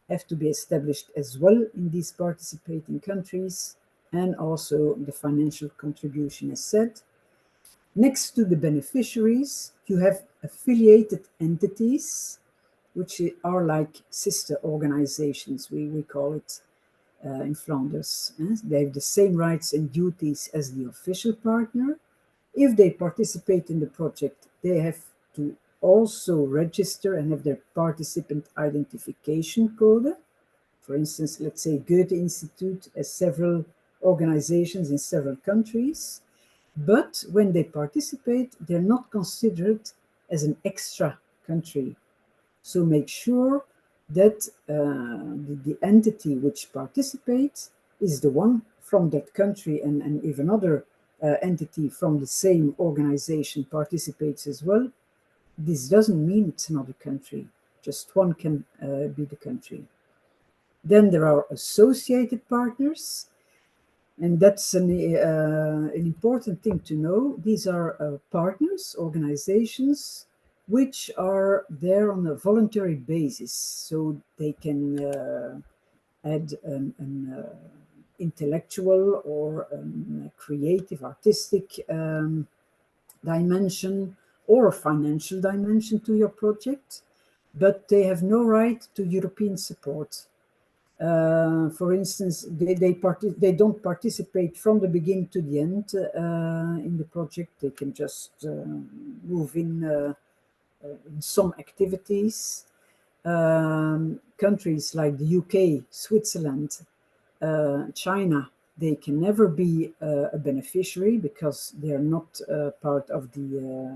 have to be established as well in these participating countries, and also the financial contribution is said. Next to the beneficiaries, you have affiliated entities, which are like sister organizations, we call it in Flanders. They have the same rights and duties as the official partner. If they participate in the project, they have to also register and have their participant identification code. For instance, let's say Goethe Institute has several organizations in several countries. But when they participate, they're not considered as an extra country. So make sure that the entity which participates is the one from that country, and if another entity from the same organization participates as well, this doesn't mean it's another country. Just one can be the country. Then there are associated partners, and that's an important thing to know. These are partners, organizations, which are there on a voluntary basis. So they can add an intellectual or creative, artistic dimension or a financial dimension to your project, but they have no right to European support. For instance, they don't participate from the beginning to the end in the project. They can just move in some activities. Countries like the UK, Switzerland, China, they can never be a beneficiary because they are not part of the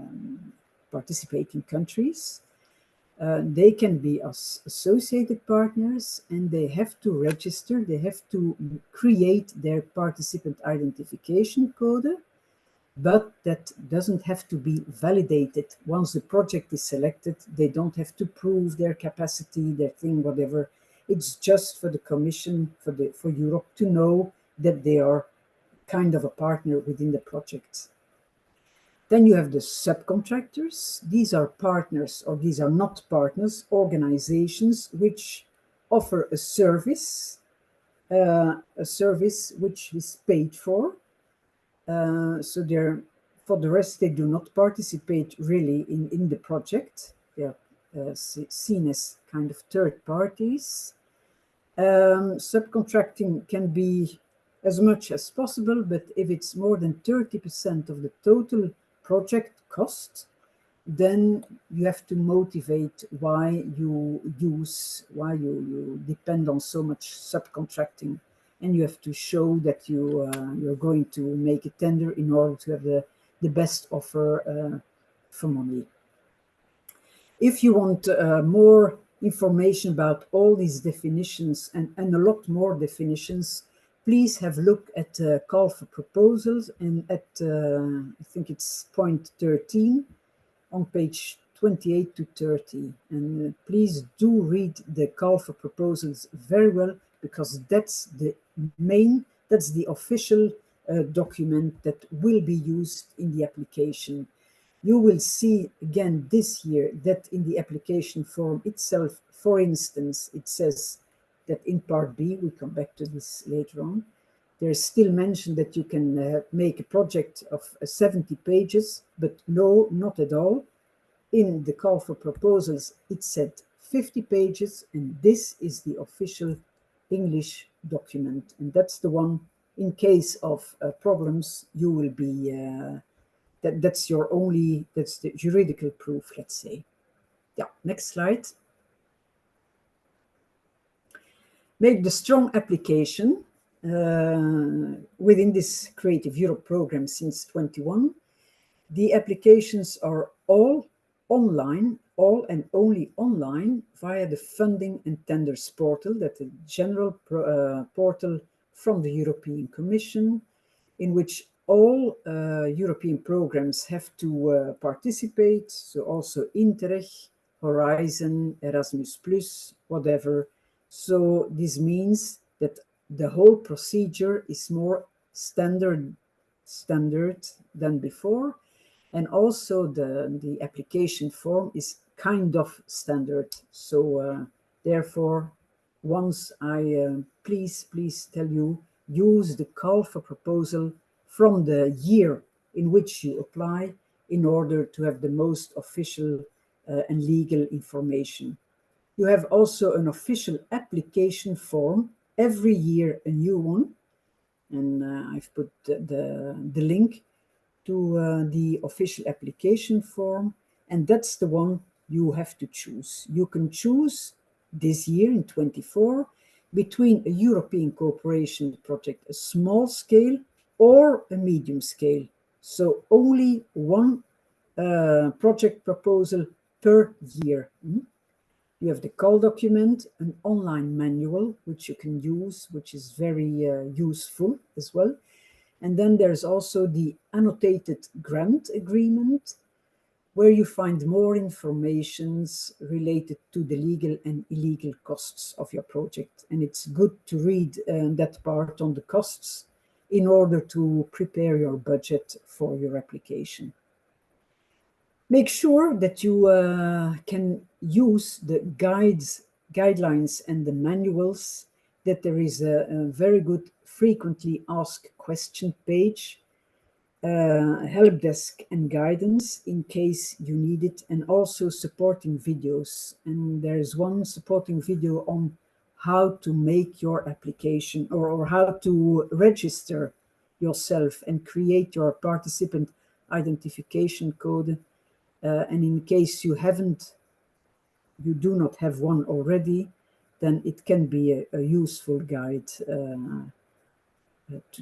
participating countries. They can be associated partners, and they have to register, they have to create their participant identification code, but that doesn't have to be validated. Once the project is selected, they don't have to prove their capacity, their thing, whatever. It's just for the Commission, for Europe to know that they are kind of a partner within the project. Then you have the subcontractors. These are partners, or these are not partners, organizations which offer a service which is paid for. So they're, for the rest, they do not participate really in the project. They're seen as kind of third parties. Subcontracting can be as much as possible, but if it's more than 30% of the total project cost, then you have to motivate why you depend on so much subcontracting, and you have to show that you're going to make a tender in order to have the best offer for money. If you want more information about all these definitions and a lot more definitions, please have a look at the call for proposals and at, I think it's point 13 on page 28 to 30. And please do read the call for proposals very well, because that's the official document that will be used in the application. You will see again this year that in the application form itself, for instance, it says that in part B, we come back to this later on, there's still mentioned that you can make a project of 70 pages, but no, not at all. In the call for proposals, it said 50 pages, and this is the official English document. And that's the one, in case of problems, you will be, that's the juridical proof, let's say. Yeah, next slide. Make the strong application within this Creative Europe program since 21. The applications are all online, all and only online via the funding and tenders portal, that's a general portal from the European Commission, in which all European programs have to participate, so also Interreg, Horizon, Erasmus+, whatever. So this means that the whole procedure is more standard than before, and also the application form is kind of standard. So therefore, once I please tell you, use the call for proposal from the year in which you apply in order to have the most official and legal information. You have also an official application form, every year a new one, and I've put the link to the official application form, and that's the one you have to choose. You can choose this year in 24 between a European cooperation project, a small scale or a medium scale. So only one project proposal per year. You have the call document, an online manual, which you can use, which is very useful as well. And then there's also the annotated grant agreement, where you find more information related to the legal and illegal costs of your project. And it's good to read that part on the costs in order to prepare your budget for your application. Make sure that you can use the guidelines and the manuals that there is a very good frequently asked question page, help desk and guidance in case you need it, and also supporting videos. And there's one supporting video on how to make your application or how to register yourself and create your participant identification code. And in case you do not have one already, then it can be a useful guide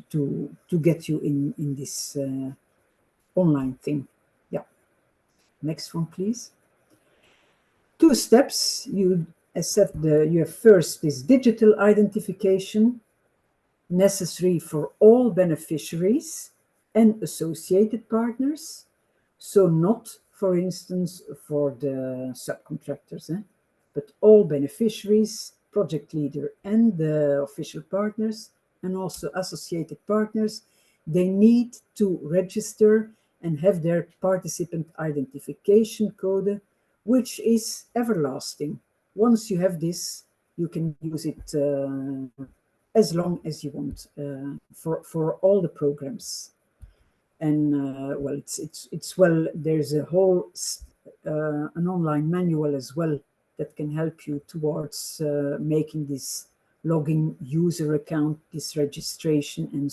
to get you in this online thing. Yeah. Next one, please. 2 steps. You have first this digital identification necessary for all beneficiaries and associated partners. So not, for instance, for the subcontractors, but all beneficiaries, project leader and the official partners, and also associated partners, they need to register and have their participant identification code, which is everlasting. Once you have this, you can use it as long as you want for all the programs. And well, it's well, there's a whole an online manual as well that can help you towards making this login user account, this registration, and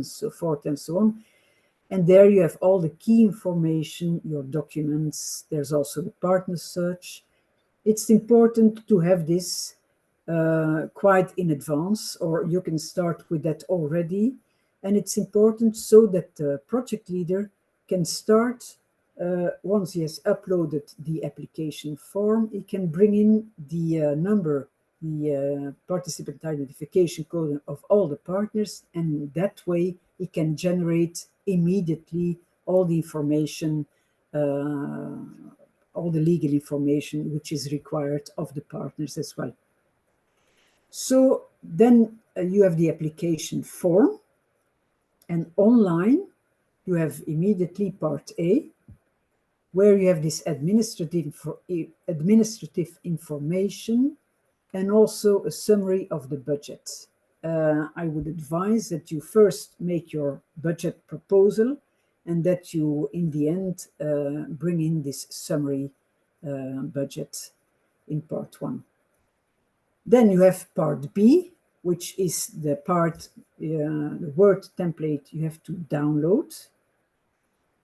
so forth and so on. And there you have all the key information, your documents. There's also the partner search. It's important to have this quite in advance, or you can start with that already. And it's important so that the project leader can start, once he has uploaded the application form, he can bring in the number, the participant identification code of all the partners, and that way he can generate immediately all the information, all the legal information which is required of the partners as well. So then you have the application form, and online you have immediately part A, where you have this administrative information and also a summary of the budget. I would advise that you first make your budget proposal and that you, in the end, bring in this summary budget in part 1. Then you have part B, which is the part, the Word template you have to download.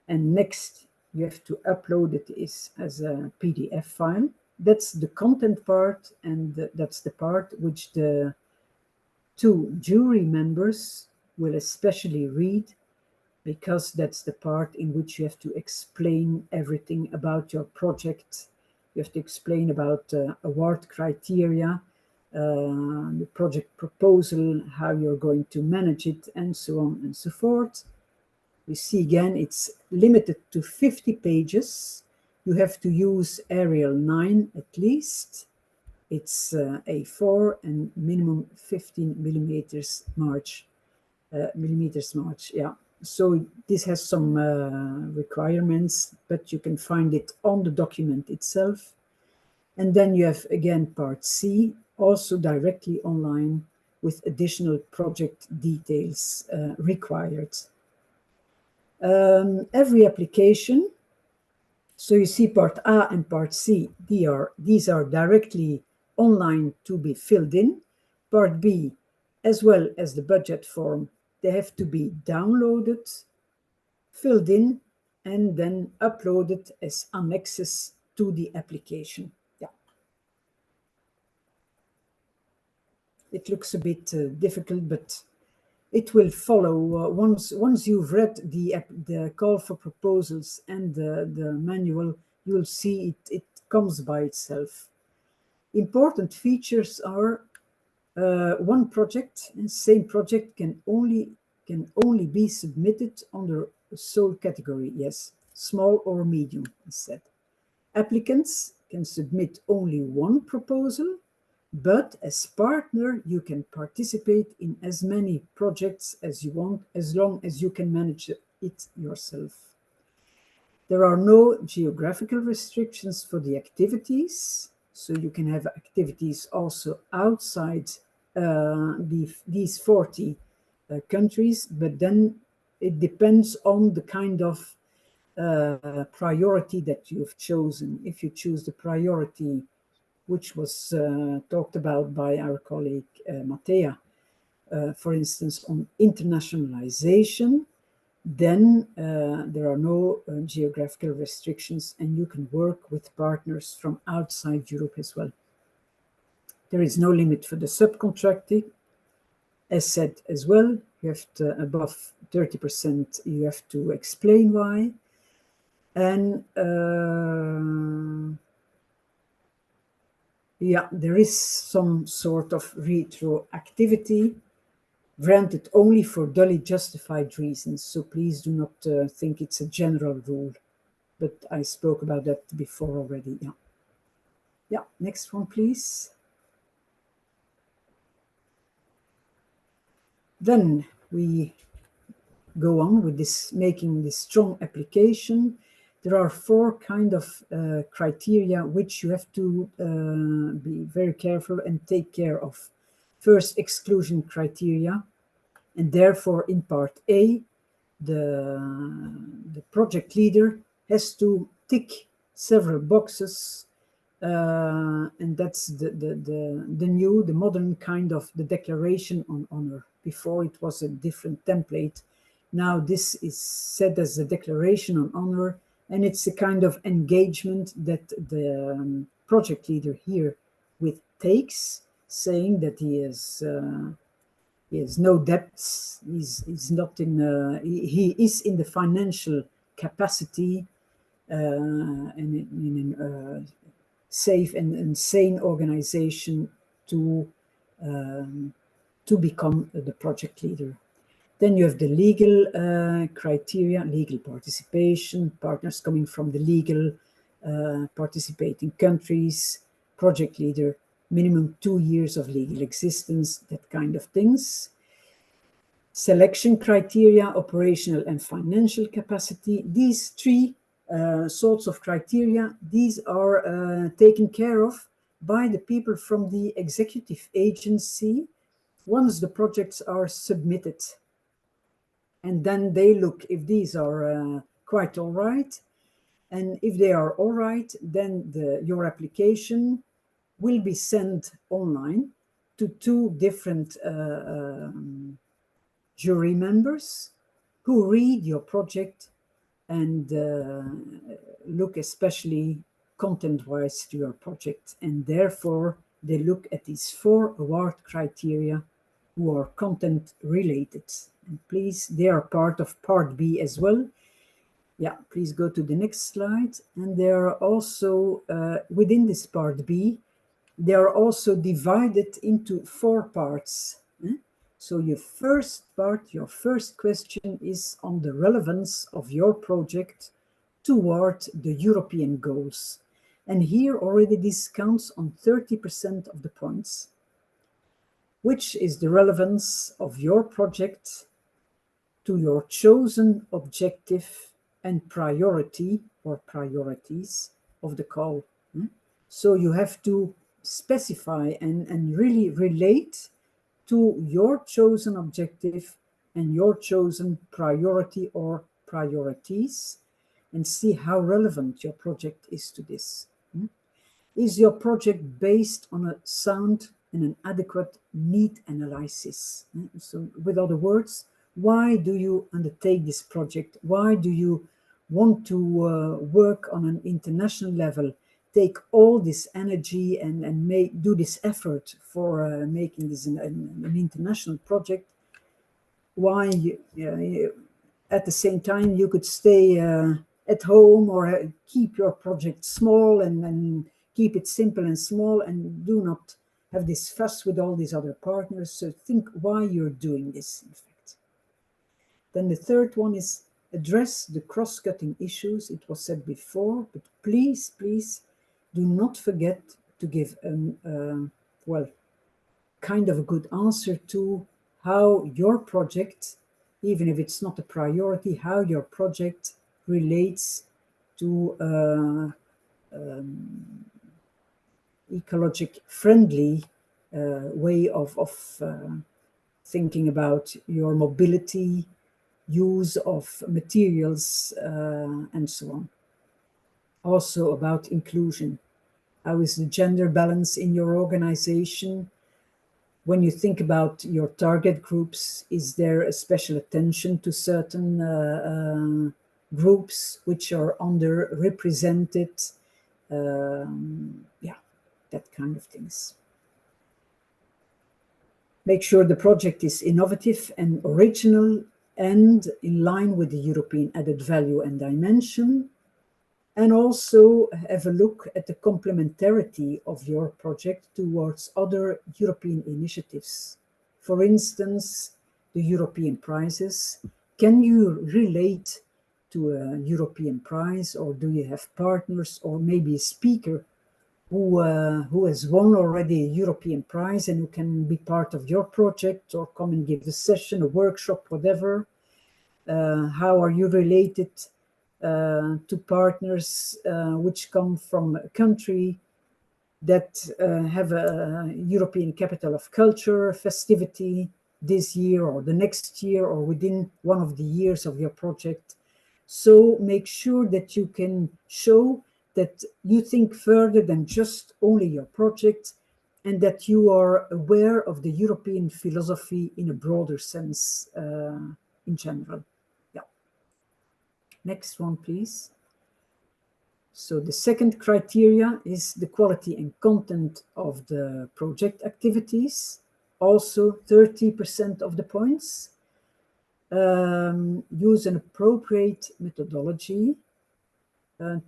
And next, you have to upload it as a PDF file. That's the content part, and that's the part which the 2 jury members will especially read, because that's the part in which you have to explain everything about your project. You have to explain about award criteria, the project proposal, how you're going to manage it, and so on and so forth. You see again, it's limited to 50 pages. You have to use Arial 9 at least. It's A4 and minimum 15 millimeters margin. Yeah. So this has some requirements, but you can find it on the document itself. And then you have again part C, also directly online with additional project details required. Every application, so you see part A and part C, these are directly online to be filled in. Part B, as well as the budget form, they have to be downloaded, filled in, and then uploaded as annexes to the application. Yeah. It looks a bit difficult, but it will follow once you've read the call for proposals and the manual. You'll see it comes by itself. Important features are one project and same project can only be submitted under a sole category. Yes, small or medium is said. Applicants can submit only one proposal, but as partner, you can participate in as many projects as you want, as long as you can manage it yourself. There are no geographical restrictions for the activities, so you can have activities also outside these 40 countries, but then it depends on the kind of priority that you've chosen. If you choose the priority which was talked about by our colleague Mattea, for instance, on internationalization, then there are no geographical restrictions, and you can work with partners from outside Europe as well. There is no limit for the subcontracting. As said as well, you have to, above 30%, you have to explain why. And yeah, there is some sort of retroactivity granted only for dully justified reasons. So please do not think it's a general rule, but I spoke about that before already. Yeah. Yeah, next one, please. Then we go on with this, making this strong application. There are 4 kind of criteria which you have to be very careful and take care of. First, exclusion criteria, and therefore in part A, the project leader has to tick several boxes, and that's the modern kind of the declaration on honor. Before it was a different template. Now this is said as a declaration on honor, and it's a kind of engagement that the project leader here with takes, saying that he has no debts. He's not in. He is in the financial capacity and in a safe and sane organization to become the project leader. Then you have the legal criteria, legal participation, partners coming from the legal participating countries, project leader, minimum 2 years of legal existence, that kind of things. Selection criteria, operational and financial capacity. These 3 sorts of criteria, these are taken care of by the people from the executive agency once the projects are submitted. And then they look if these are quite all right. And if they are all right, then your application will be sent online to 2 different jury members who read your project and look especially content-wise to your project. And therefore, they look at these 4 award criteria who are content related. And please, they are part of part B as well. Yeah, please go to the next slide. And there are also, within this part B, they are also divided into 4 parts. So your first part, your first question is on the relevance of your project toward the European goals. And here already this counts on 30% of the points, which is the relevance of your project to your chosen objective and priority or priorities of the call. So you have to specify and really relate to your chosen objective and your chosen priority or priorities, and see how relevant your project is to this. Is your project based on a sound and an adequate need analysis? So with other words, why do you undertake this project? Why do you want to work on an international level, take all this energy and do this effort for making this an international project? Why at the same time you could stay at home or keep your project small and keep it simple and small and do not have this fuss with all these other partners. So think why you're doing this, in fact. Then the third one is address the cross-cutting issues. It was said before, but please, please do not forget to give kind of a good answer to how your project, even if it's not a priority, how your project relates to ecologic friendly way of thinking about your mobility, use of materials, and so on. Also about inclusion. How is the gender balance in your organization? When you think about your target groups, is there a special attention to certain groups which are underrepresented? Yeah, that kind of things. Make sure the project is innovative and original and in line with the European added value and dimension. And also have a look at the complementarity of your project towards other European initiatives. For instance, the European prizes. Can you relate to a European prize, or do you have partners or maybe a speaker who has won already a European prize and who can be part of your project or come and give a session, a workshop, whatever? How are you related to partners which come from a country that have a European Capital of Culture festivity this year or the next year or within one of the years of your project? So make sure that you can show that you think further than just only your project and that you are aware of the European philosophy in a broader sense in general. Yeah. Next one, please. So the second criteria is the quality and content of the project activities. Also 30% of the points. Use an appropriate methodology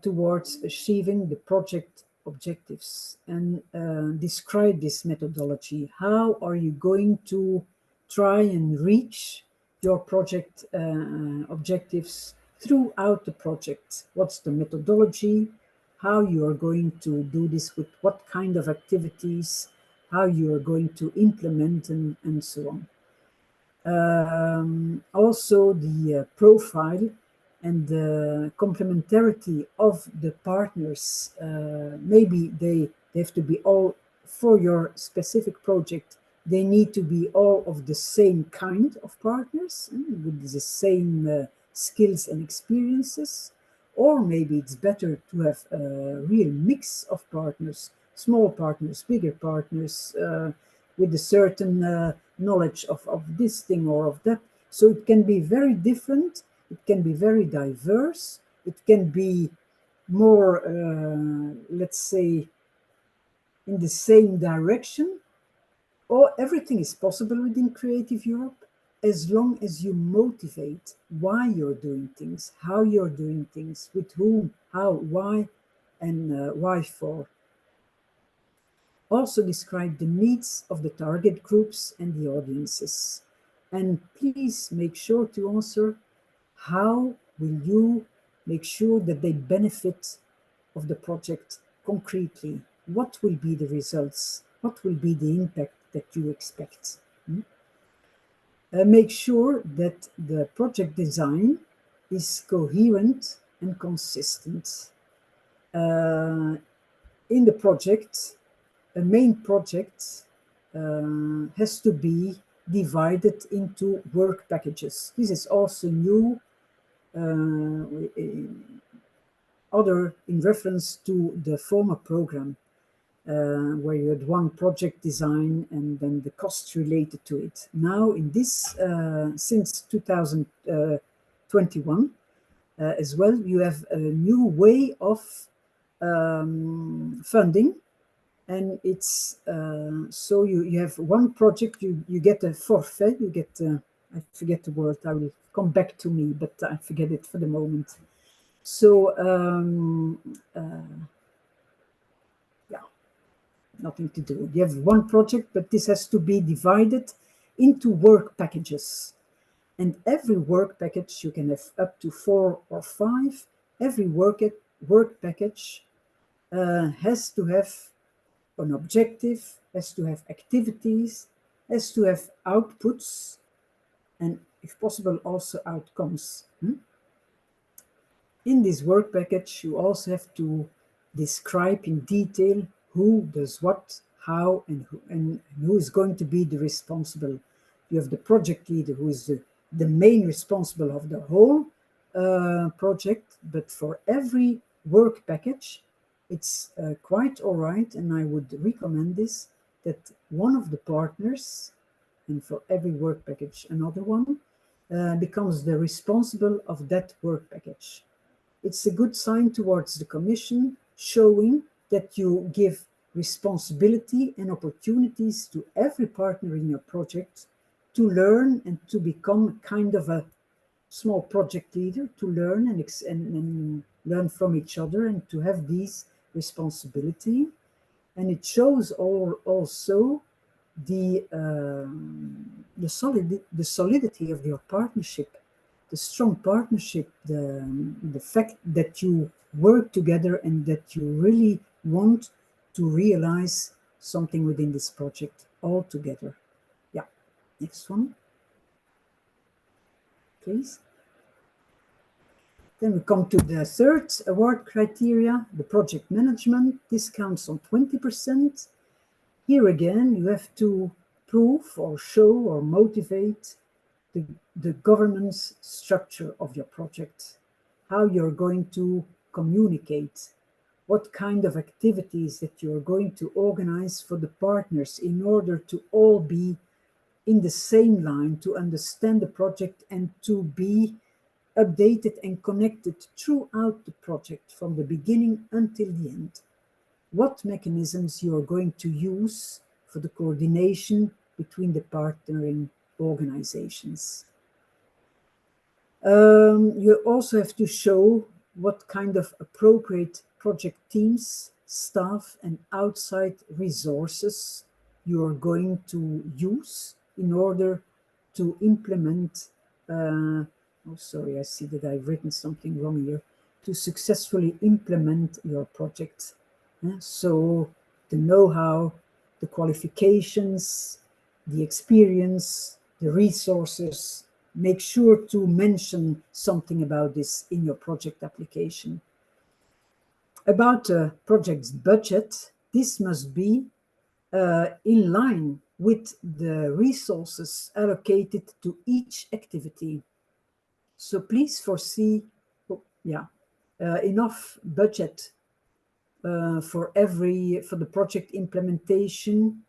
towards achieving the project objectives and describe this methodology. How are you going to try and reach your project objectives throughout the project? What's the methodology? How you are going to do this, with what kind of activities, how you are going to implement, and so on. Also the profile and the complementarity of the partners. Maybe they have to be all, for your specific project, they need to be all of the same kind of partners with the same skills and experiences. Or maybe it's better to have a real mix of partners, small partners, bigger partners, with a certain knowledge of this thing or of that. So it can be very different, it can be very diverse, it can be more, let's say, in the same direction, or everything is possible within Creative Europe, as long as you motivate why you're doing things, how you're doing things, with whom, how, why, and why for. Also describe the needs of the target groups and the audiences. And please make sure to answer, how will you make sure that they benefit of the project concretely? What will be the results? What will be the impact that you expect? Make sure that the project design is coherent and consistent. In the project, a main project has to be divided into work packages. This is also new, other in reference to the former program, where you had one project design and then the costs related to it. Now in this, since 2021 as well, you have a new way of funding. And it's, so you have one project, you get a forfait, you get, I forget the word, I will come back to me, but I forget it for the moment. So, yeah, nothing to do. You have one project, but this has to be divided into work packages. And every work package, you can have up to 4 or 5. Every work package has to have an objective, has to have activities, has to have outputs, and if possible also outcomes. In this work package, you also have to describe in detail who does what, how and who is going to be the responsible. You have the project leader, who is the main responsible of the whole project, but for every work package, it's quite all right, and I would recommend this, that one of the partners, and for every work package another one, becomes the responsible of that work package. It's a good sign towards the Commission, showing that you give responsibility and opportunities to every partner in your project to learn and to become kind of a small project leader, to learn and learn from each other and to have these responsibility. And it shows also the solidity of your partnership, the strong partnership, the fact that you work together and that you really want to realize something within this project all together. Yeah, next one, please. Then we come to the third award criteria, the project management. Discounts on 20%. Here again, you have to prove or show or motivate the governance structure of your project, how you're going to communicate, what kind of activities that you're going to organize for the partners in order to all be in the same line, to understand the project and to be updated and connected throughout the project from the beginning until the end. What mechanisms you are going to use for the coordination between the partnering organizations. You also have to show what kind of appropriate project teams, staff, and outside resources you are going to use in order to implement, oh sorry, I see that I've written something wrong here, to successfully implement your project. So the know-how, the qualifications, the experience, the resources, make sure to mention something about this in your project application. About a project's budget, this must be in line with the resources allocated to each activity. So please foresee enough budget for the project implementation.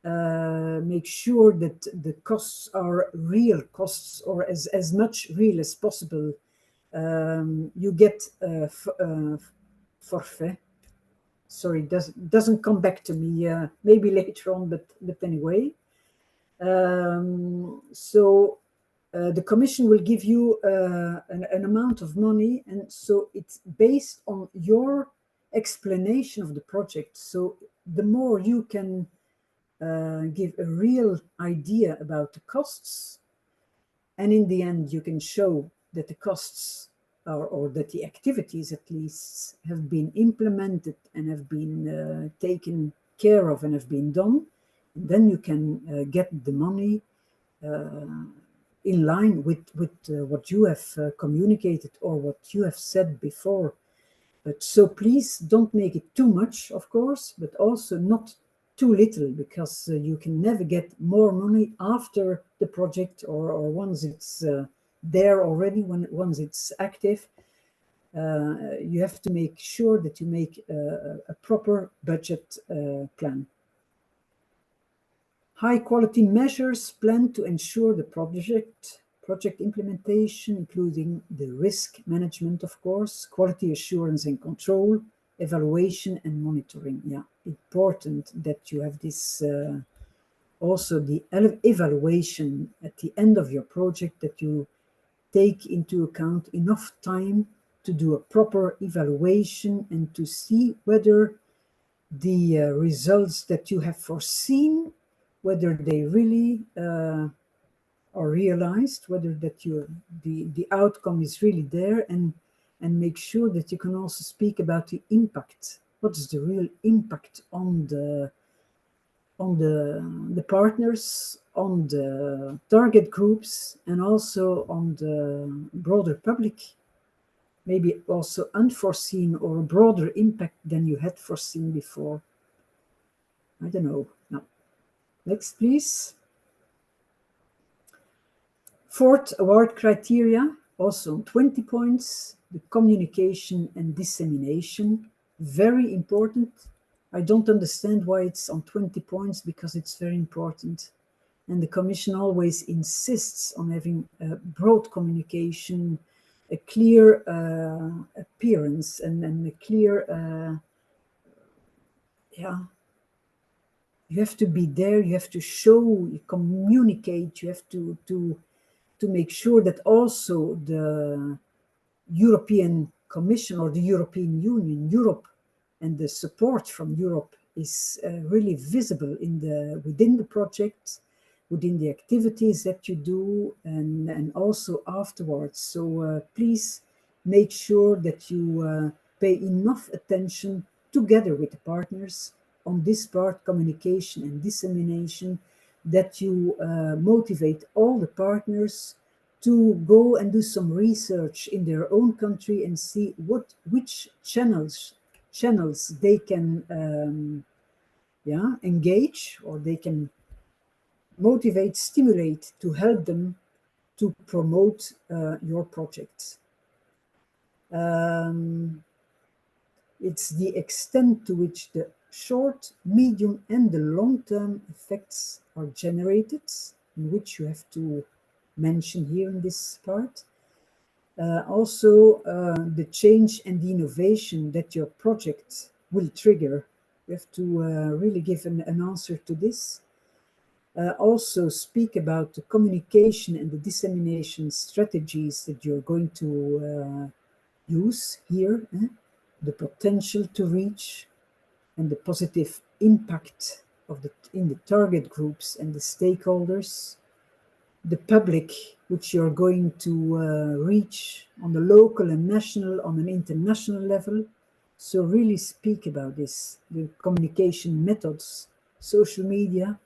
Make sure that the costs are real costs, or as much real as possible. You get forfait. Sorry, doesn't come back to me. Maybe later on, but anyway. So the Commission will give you an amount of money, and so it's based on your explanation of the project. So the more you can give a real idea about the costs, and in the end you can show that the costs or that the activities at least have been implemented and have been taken care of and have been done, and then you can get the money in line with what you have communicated or what you have said before. But so please don't make it too much, of course, but also not too little, because you can never get more money after the project or once it's there already, once it's active. You have to make sure that you make a proper budget plan. High quality measures planned to ensure the project implementation, including the risk management, of course, quality assurance and control, evaluation and monitoring. Yeah, important that you have this, also the evaluation at the end of your project, that you take into account enough time to do a proper evaluation and to see whether the results that you have foreseen, whether they really are realized, whether that the outcome is really there, and make sure that you can also speak about the impact. What is the real impact on the partners, on the target groups, and also on the broader public? Maybe also unforeseen or a broader impact than you had foreseen before. I don't know. No. Next, please. Fourth award criteria, also 20 points, the communication and dissemination, very important. I don't understand why it's on 20 points, because it's very important. And the Commission always insists on having a broad communication, a clear appearance, and a clear, yeah, you have to be there, you have to show, you communicate, you have to make sure that also the European Commission or the European Union, Europe, and the support from Europe is really visible within the project, within the activities that you do, and also afterwards. So please make sure that you pay enough attention together with the partners on this part, communication and dissemination, that you motivate all the partners to go and do some research in their own country and see which channels they can engage, or they can motivate, stimulate to help them to promote your project. It's the extent to which the short, medium, and the long-term effects are generated, in which you have to mention here in this part. Also, the change and the innovation that your project will trigger. You have to really give an answer to this. Also speak about the communication and the dissemination strategies that you're going to use here, the potential to reach and the positive impact in the target groups and the stakeholders, the public which you're going to reach on the local and national, on an international level. So really speak about this, the communication methods, social media,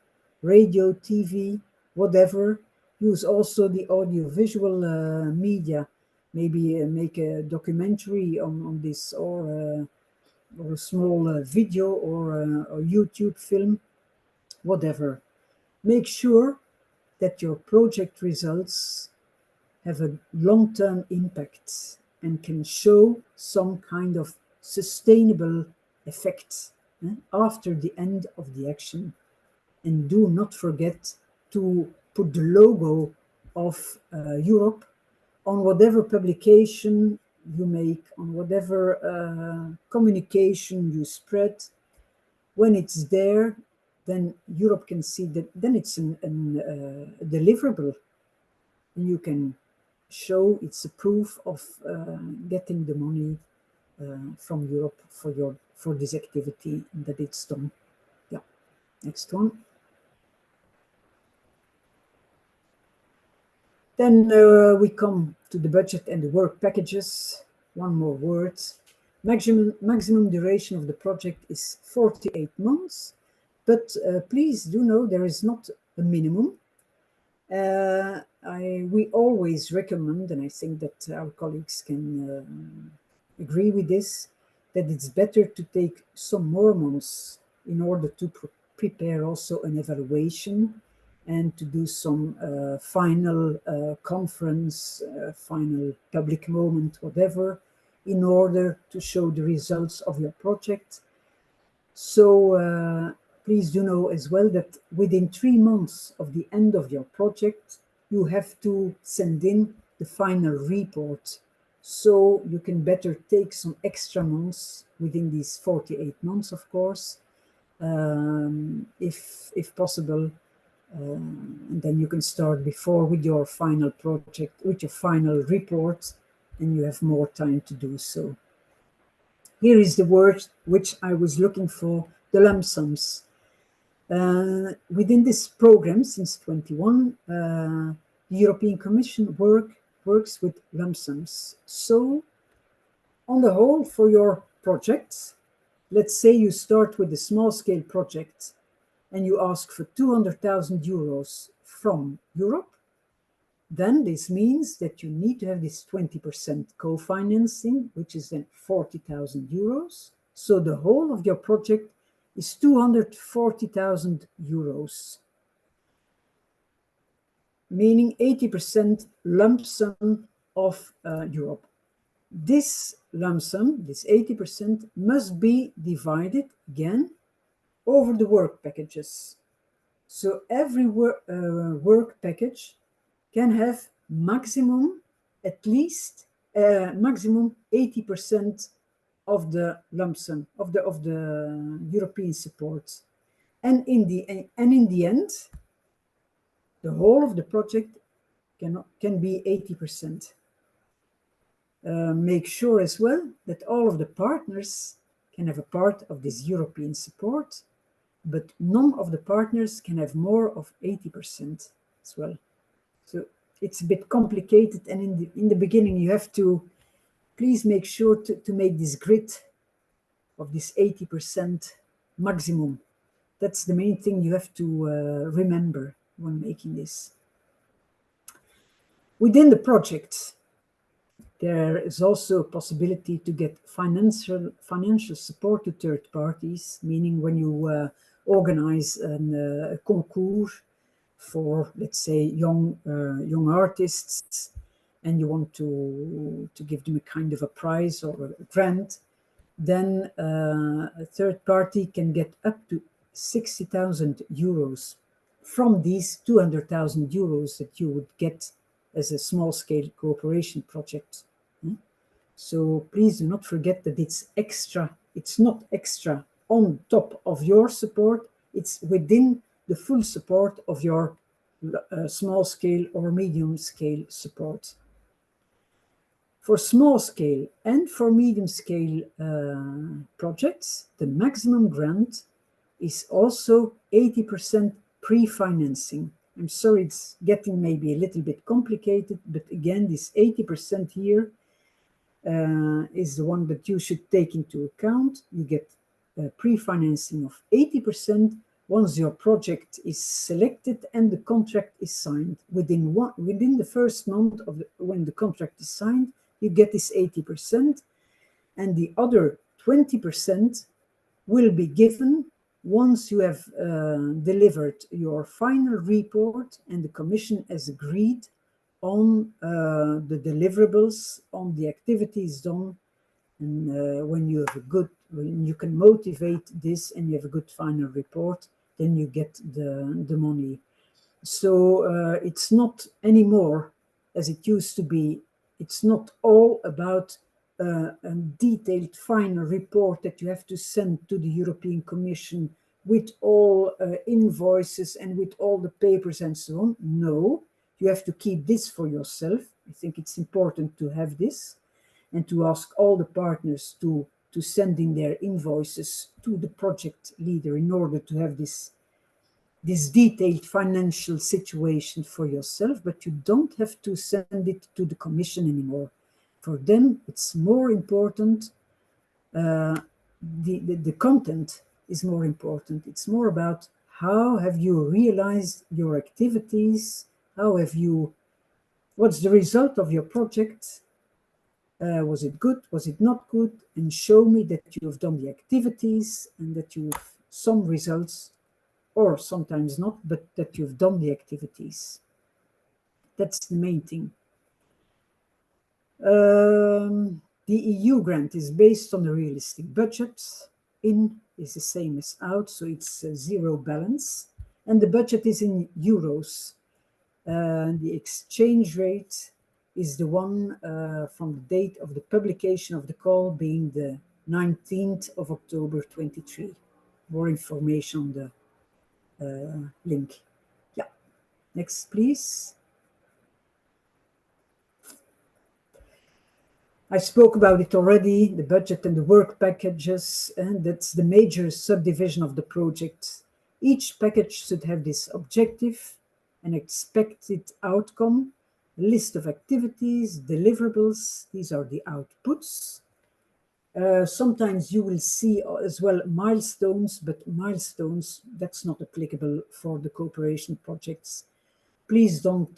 radio, TV, whatever. Use also the audiovisual media, maybe make a documentary on this, or a small video, or a YouTube film, whatever. Make sure that your project results have a long-term impact and can show some kind of sustainable effect after the end of the action. And do not forget to put the logo of Europe on whatever publication you make, on whatever communication you spread. When it's there, then Europe can see that, then it's a deliverable, and you can show it's a proof of getting the money from Europe for this activity, and that it's done. Yeah, next one. Then we come to the budget and the work packages. One more word. Maximum duration of the project is 48 months, but please do know there is not a minimum. We always recommend, and I think that our colleagues can agree with this, that it's better to take some more months in order to prepare also an evaluation and to do some final conference, final public moment, whatever, in order to show the results of your project. So please do know as well that within 3 months of the end of your project, you have to send in the final report. So you can better take some extra months within these 48 months, of course, if possible. And then you can start before with your final project, with your final report, and you have more time to do so. Here is the word which I was looking for, the lump sums. Within this program, since 21, the European Commission works with lump sums. So, on the whole, for your projects, let's say you start with a small-scale project and you ask for 200,000 euros from Europe, then this means that you need to have this 20% co-financing, which is then 40,000 euros. So the whole of your project is 240,000 euros, meaning 80% lump sum of Europe. This lump sum, this 80%, must be divided again over the work packages. So every work package can have maximum, at least maximum 80% of the lump sum of the European support, and in the end, the whole of the project can be 80%. Make sure as well that all of the partners can have a part of this European support, but none of the partners can have more of 80% as well. So it's a bit complicated, and in the beginning you have to please make sure to make this grid of this 80% maximum. That's the main thing you have to remember when making this. Within the project, there is also a possibility to get financial support to third parties, meaning when you organize a concours for, let's say, young artists, and you want to give them a kind of a prize or a grant, then a third party can get up to 60,000 euros from these 200,000 euros that you would get as a small-scale cooperation project. So please do not forget that it's extra. It's not extra on top of your support. It's within the full support of your small-scale or medium-scale support. For small-scale and for medium-scale projects, the maximum grant is also 80% pre-financing. I'm sorry, it's getting maybe a little bit complicated, but again, this 80% here is the one that you should take into account. You get pre-financing of 80% once your project is selected and the contract is signed. Within the first month of when the contract is signed, you get this 80%, and the other 20% will be given once you have delivered your final report and the Commission has agreed on the deliverables, on the activities done, and when you can motivate this and you have a good final report, then you get the money. So it's not anymore as it used to be. It's not all about a detailed final report that you have to send to the European Commission with all invoices and with all the papers and so on. No, you have to keep this for yourself. I think it's important to have this and to ask all the partners to send in their invoices to the project leader in order to have this detailed financial situation for yourself, but you don't have to send it to the Commission anymore. For them, it's more important. The content is more important. It's more about how have you realized your activities? What's the result of your project? Was it good? Was it not good? And show me that you have done the activities and that you have some results, or sometimes not, but that you've done the activities. That's the main thing. The EU grant is based on a realistic budget. In is the same as out, so it's zero balance. And the budget is in euros. The exchange rate is the one from the date of the publication of the call being the 19th of October 23. More information on the link. Yeah. Next, please. I spoke about it already, the budget and the work packages, and that's the major subdivision of the project. Each package should have this objective, an expected outcome, a list of activities, deliverables, these are the outputs. Sometimes you will see as well milestones, but milestones, that's not applicable for the cooperation projects. Please don't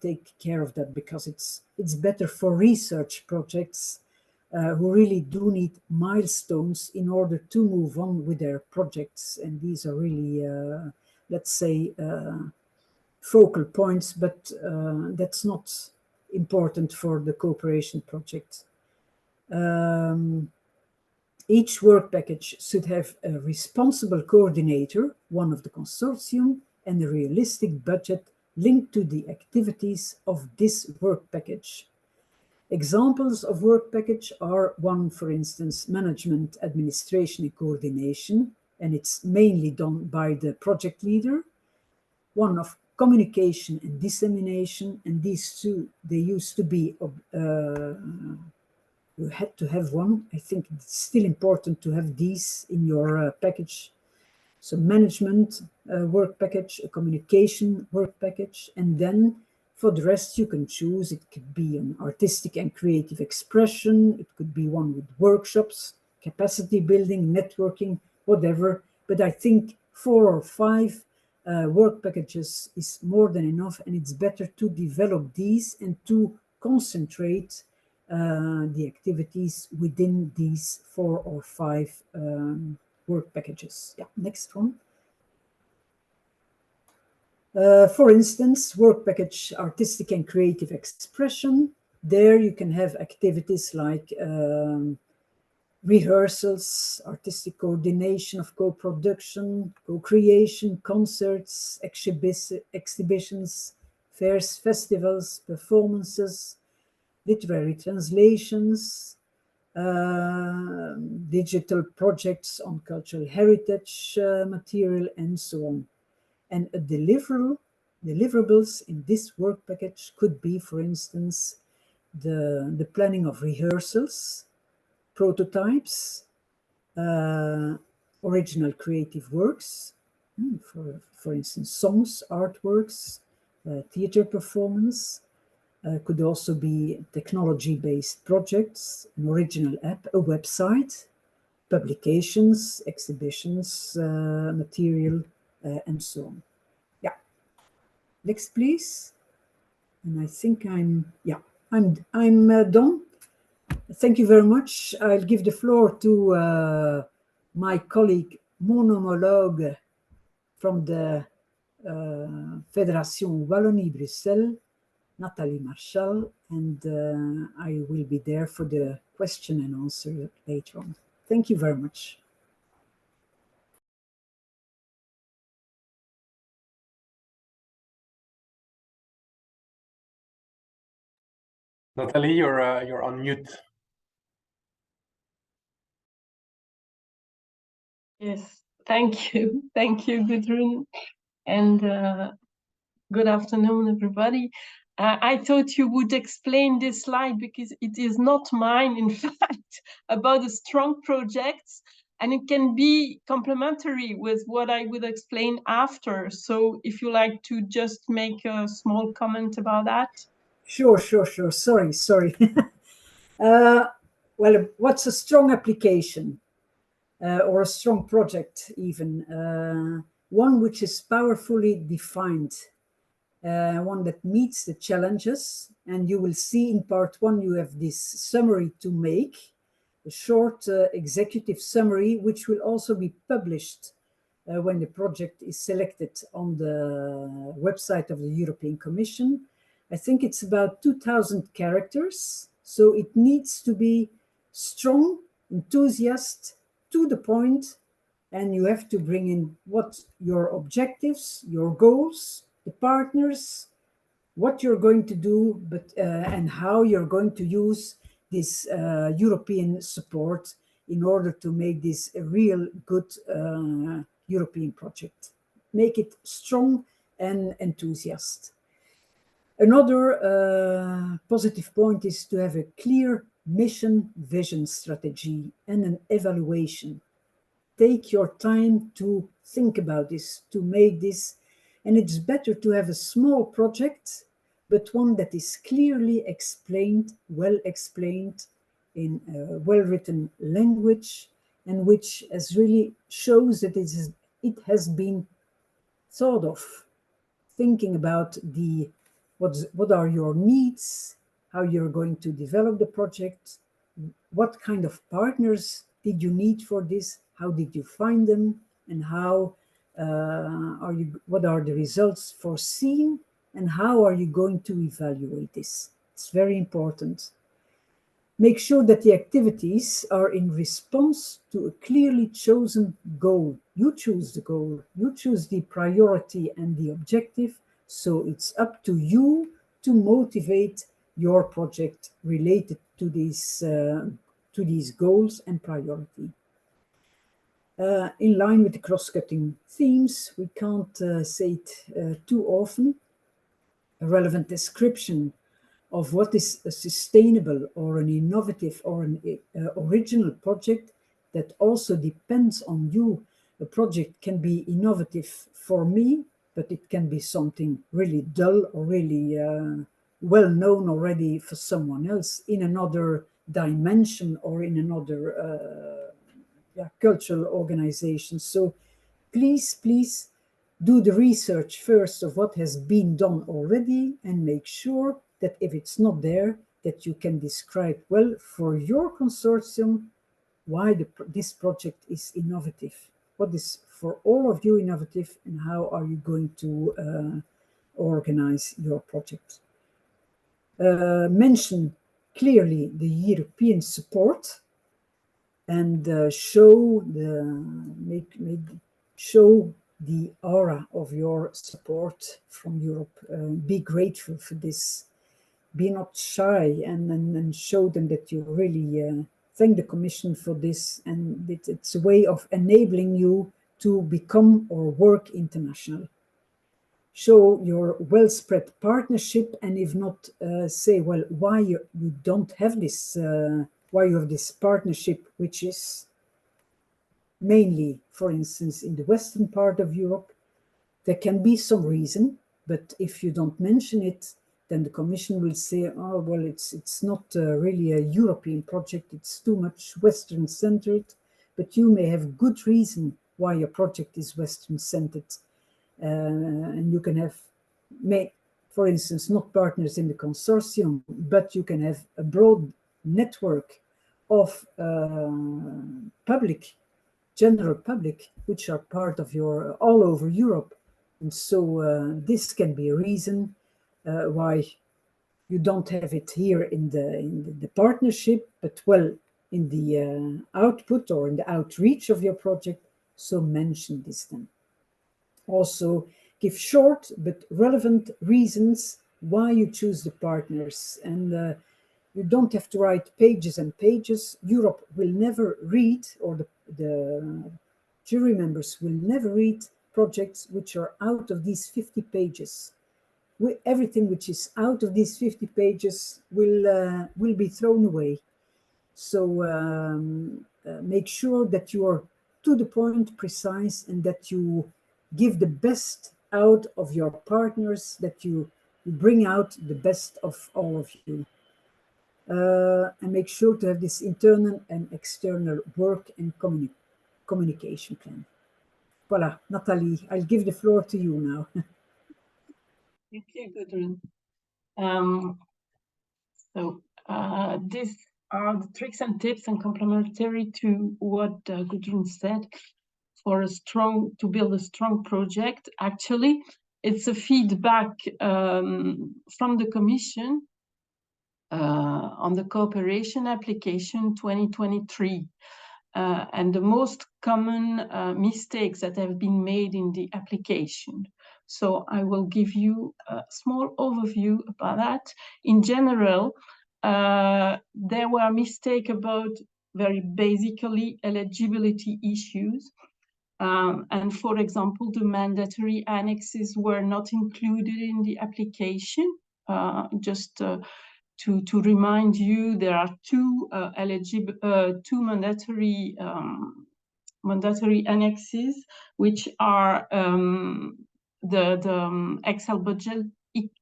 take care of that, because it's better for research projects who really do need milestones in order to move on with their projects. And these are really, let's say, focal points, but that's not important for the cooperation project. Each work package should have a responsible coordinator, one of the consortium, and a realistic budget linked to the activities of this work package. Examples of work package are one, for instance, management, administration, and coordination, and it's mainly done by the project leader. One of communication and dissemination, and these two, they used to be, you had to have one. I think it's still important to have these in your package. So management work package, a communication work package, and then for the rest you can choose. It could be an artistic and creative expression, it could be one with workshops, capacity building, networking, whatever. But I think 4 or 5 work packages is more than enough, and it's better to develop these and to concentrate the activities within these 4 or 5 work packages. Yeah, next one. For instance, work package artistic and creative expression. There you can have activities like rehearsals, artistic coordination of co-production, co-creation, concerts, exhibitions, fairs, festivals, performances, literary translations, digital projects on cultural heritage material, and so on. And a deliverables in this work package could be, for instance, the planning of rehearsals, prototypes, original creative works, for instance, songs, artworks, theater performance. Could also be technology-based projects, an original app, a website, publications, exhibitions, material, and so on. Yeah. Next, please. And I think I'm done. Thank you very much. I'll give the floor to my colleague, mon homologue from the Fédération Wallonie-Bruxelles, Nathalie Marchal, and I will be there for the question and answer later on. Thank you very much. Nathalie, you're on mute. Yes, thank you. Thank you, Gudrun. And good afternoon, everybody. I thought you would explain this slide because it is not mine, in fact, about the strong projects, and it can be complementary with what I would explain after. So if you like to just make a small comment about that. Sure. Sorry. Well, what's a strong application or a strong project even? One which is powerfully defined, one that meets the challenges. And you will see in part 1, you have this summary to make, a short executive summary, which will also be published when the project is selected on the website of the European Commission. I think it's about 2,000 characters. So it needs to be strong, enthusiastic, to the point, and you have to bring in what your objectives, your goals, the partners, what you're going to do, but and how you're going to use this European support in order to make this a real good European project. Make it strong and enthusiastic. Another positive point is to have a clear mission, vision, strategy, and an evaluation. Take your time to think about this, to make this, and it's better to have a small project, but one that is clearly explained, well explained, in a well-written language, and which has really shows that it has been thought of, thinking about what are your needs, how you're going to develop the project, what kind of partners did you need for this? How did you find them? And how what are the results foreseen? And how are you going to evaluate this? It's very important. Make sure that the activities are in response to a clearly chosen goal. You choose the goal, you choose the priority and the objective. So it's up to you to motivate your project related to these goals and priority. In line with the cross-cutting themes, we can't say it too often. A relevant description of what is a sustainable or an innovative or an original project that also depends on you. A project can be innovative for me, but it can be something really dull or really well known already for someone else in another dimension or in another cultural organization. So please do the research first of what has been done already and make sure that if it's not there, that you can describe, well, for your consortium, why this project is innovative. What is for all of you innovative, and how are you going to organize your project? Mention clearly the European support and show the aura of your support from Europe. Be grateful for this. Be not shy and show them that you really thank the Commission for this, and it's a way of enabling you to become or work international. Show your well-spread partnership, and if not, say, well, why you don't have this, why you have this partnership, which is mainly, for instance, in the western part of Europe. There can be some reason, but if you don't mention it, then the Commission will say, oh, well, it's not really a European project, it's too much Western-centered, but you may have good reason why your project is Western-centered. And you can have, for instance, not partners in the consortium, but you can have a broad network of general public, which are part of your all over Europe. And so this can be a reason why you don't have it here in the partnership, but well, in the output or in the outreach of your project. So mention this then. Also, give short but relevant reasons why you choose the partners. And you don't have to write pages and pages. Europe will never read, or the jury members will never read projects which are out of these 50 pages. Everything which is out of these 50 pages will be thrown away. So make sure that you are to the point, precise, and that you give the best out of your partners, that you bring out the best of all of you. And make sure to have this internal and external work and communication plan. Voilà, Nathalie, I'll give the floor to you now. Thank you, Gudrun. These are the tricks and tips and complementary to what Gudrun said to build a strong project. Actually, it's a feedback from the Commission on the cooperation application 2023. And the most common mistakes that have been made in the application. So I will give you a small overview about that. In general, there were mistakes about very basically eligibility issues. And for example, the mandatory annexes were not included in the application. To remind you, there are two mandatory annexes, which are the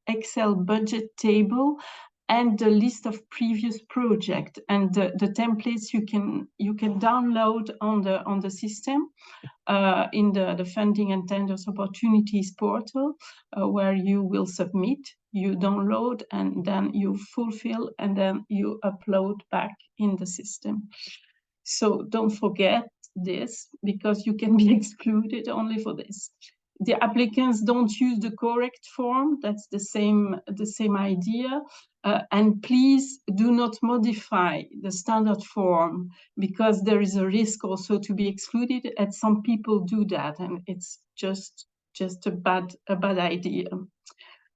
Excel budget table and the list of previous projects, and the templates you can download on the system in the Funding and Tenders Opportunities portal, where you will submit, you download, and then you fulfill, and then you upload back in the system. So don't forget this, because you can be excluded only for this. The applicants don't use the correct form. That's the same idea. And please do not modify the standard form, because there is a risk also to be excluded, and some people do that, and it's just a bad idea.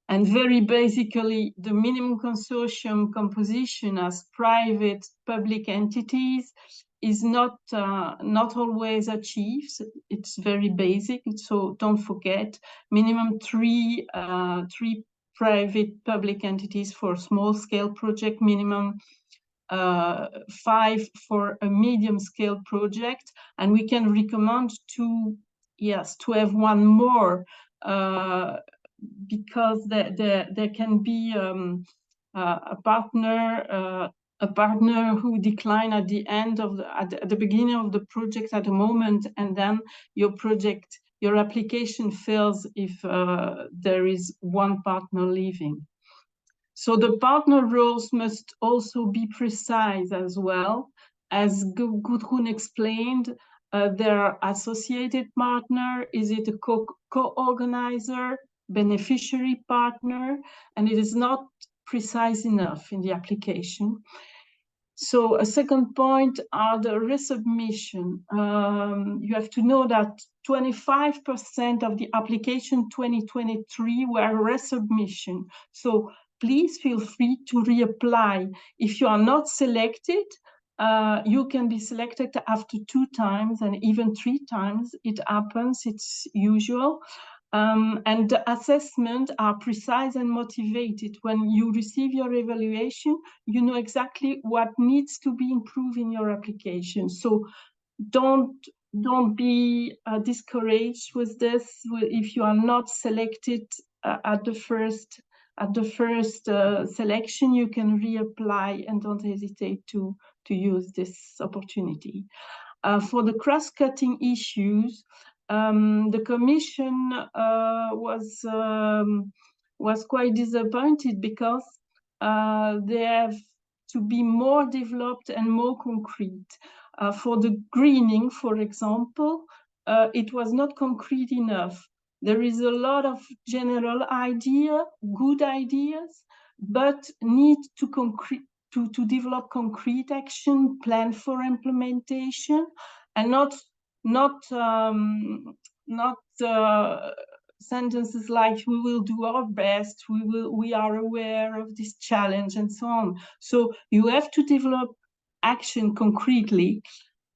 And very basically, the minimum consortium composition as private public entities is not always achieved. It's very basic, so don't forget, minimum three private public entities for small scale project, minimum 5 for a medium scale project, and we can recommend to have one more, because there can be a partner who decline at the end of at the beginning of the project at the moment, and then your application fails if there is one partner leaving. So the partner roles must also be precise as well. As Gudrun explained, there are associated partner, is it a co-organizer, beneficiary partner, and it is not precise enough in the application. So a second point are the resubmission. You have to know that 25% of the application 2023 were resubmission. So please feel free to reapply. If you are not selected, you can be selected after 2 times and even 3 times. It happens, it's usual. And the assessment are precise and motivated. When you receive your evaluation, you know exactly what needs to be improved in your application. So don't be discouraged with this. If you are not selected at the first selection, you can reapply, and don't hesitate to use this opportunity. For the cross-cutting issues, the Commission was quite disappointed, because they have to be more developed and more concrete. For the greening, for example, it was not concrete enough. There is a lot of general good ideas, but need to develop concrete action plan for implementation, and not sentences like "we will do our best," "we are aware of this challenge," and so on. So you have to develop action concretely,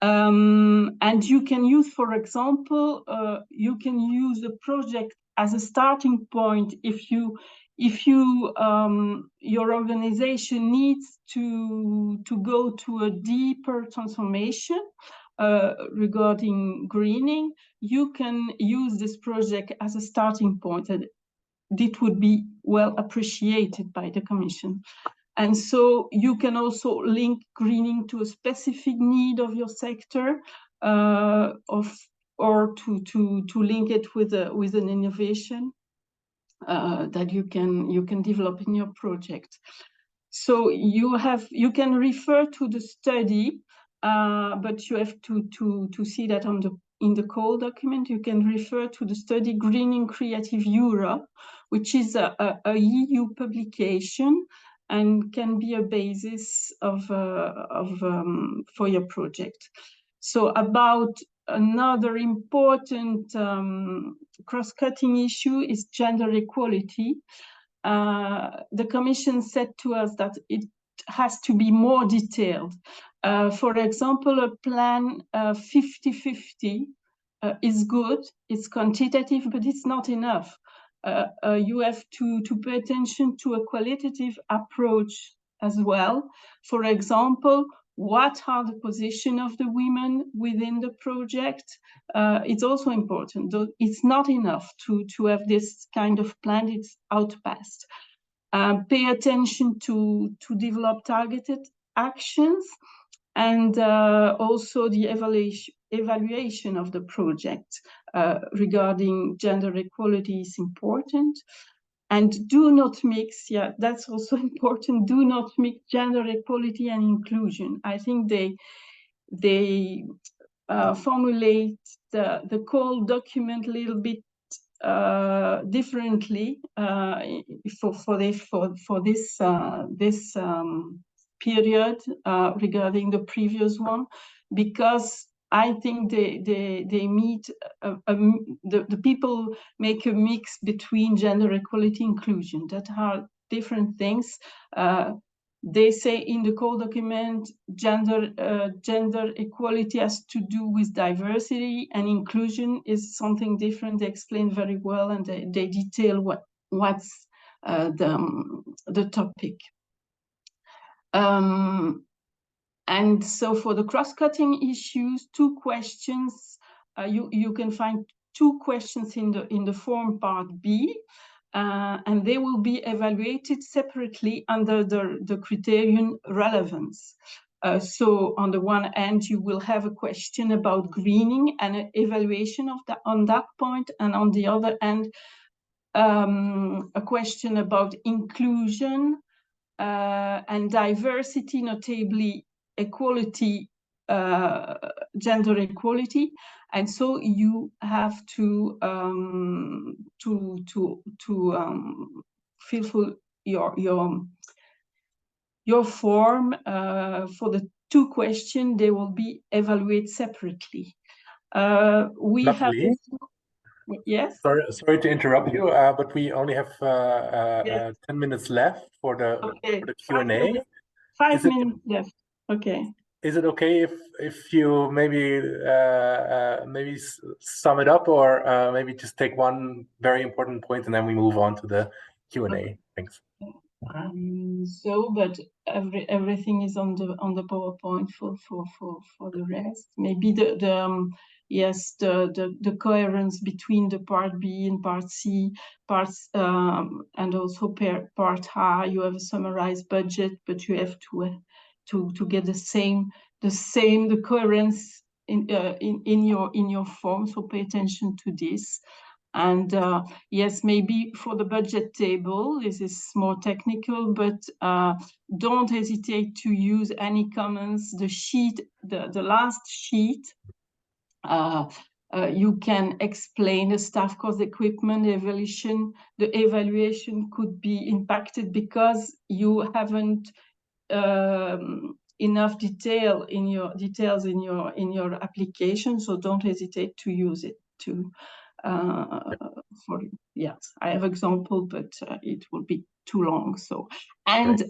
and you can use, for example, you can use the project as a starting point if your organization needs to go to a deeper transformation regarding greening. You can use this project as a starting point, and it would be well appreciated by the Commission. And so you can also link greening to a specific need of your sector, or to link it with an innovation that you can develop in your project. So you can refer to the study, but you have to see that in the call document. You can refer to the study Greening Creative Europe, which is a EU publication and can be a basis for your project. So about another important cross-cutting issue is gender equality. The Commission said to us that it has to be more detailed. For example, a plan 50-50 is good, it's quantitative, but it's not enough. You have to pay attention to a qualitative approach as well. For example, what are the position of the women within the project? It's also important. It's not enough to have this kind of plan, it's outpaced. pay attention to develop targeted actions, and also the evaluation of the project regarding gender equality is important. And do not mix, yeah, that's also important, do not mix gender equality and inclusion. I think they formulate the call document a little bit differently for this period regarding the previous one, because I think they meet the people make a mix between gender equality inclusion that are different things. They say in the call document, gender equality has to do with diversity, and inclusion is something different. They explain very well, and they detail what's the topic. And so for the cross-cutting issues, 2 questions. You can find 2 questions in the form part B. And they will be evaluated separately under the criterion relevance. So on the one hand, you will have a question about greening and an evaluation of on that point, and on the other hand, a question about inclusion and diversity, notably equality, gender equality. And so you have to fulfill your form for the 2 questions. They will be evaluated separately. We Natalie? have. Yes. Sorry to interrupt you, but we only have 10 minutes left for the Q&A. 5 minutes left. Okay. Is it okay if you maybe sum it up, or maybe just take one very important point and then we move on to the Q&A? Okay. Thanks. But everything is on the PowerPoint for the rest. Maybe the coherence between the part B and part C parts, and also part A. You have a summarized budget, but you have to get the coherence in your form. So pay attention to this. And yes, maybe for the budget table, this is more technical, but don't hesitate to use any comments. The sheet, the last sheet, you can explain the staff cost, equipment evaluation. The evaluation could be impacted because you haven't enough details in your application. So don't hesitate to use it too. I have example, but it will be too long. So, and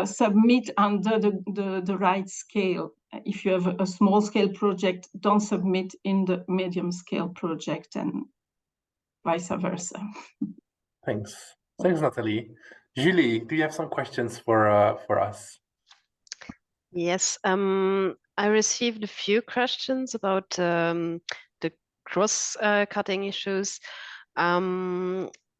submit under the right scale. If you have a small scale project, don't submit in the medium scale project, and vice versa. Thanks, Nathalie. Julie, do you have some questions for us? Yes, I received a few questions about the cross-cutting issues.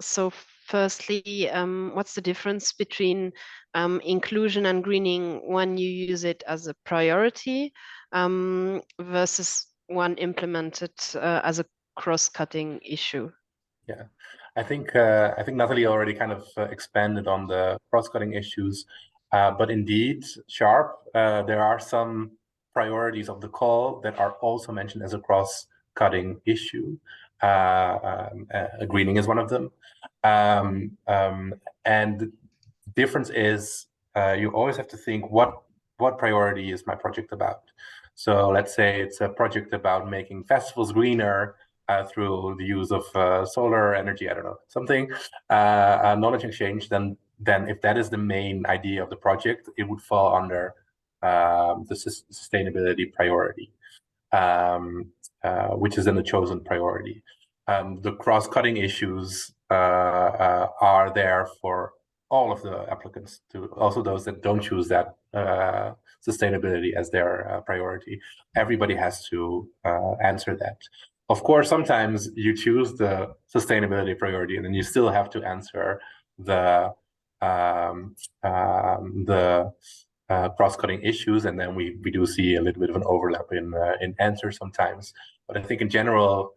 So firstly, what's the difference between inclusion and greening when you use it as a priority versus one implemented as a cross-cutting issue? Yeah, I think Nathalie already kind of expanded on the cross-cutting issues, but indeed, there are some priorities of the call that are also mentioned as a cross-cutting issue. Greening is one of them, and the difference is you always have to think what priority is my project about. So let's say it's a project about making festivals greener through the use of solar energy, I don't know, something, knowledge exchange, then if that is the main idea of the project, it would fall under the sustainability priority, which is then the chosen priority. The cross-cutting issues are there for all of the applicants, to also those that don't choose that sustainability as their priority. Everybody has to answer that. Of course, sometimes you choose the sustainability priority and then you still have to answer the the cross-cutting issues, and then we do see a little bit of an overlap in answers sometimes. But I think in general,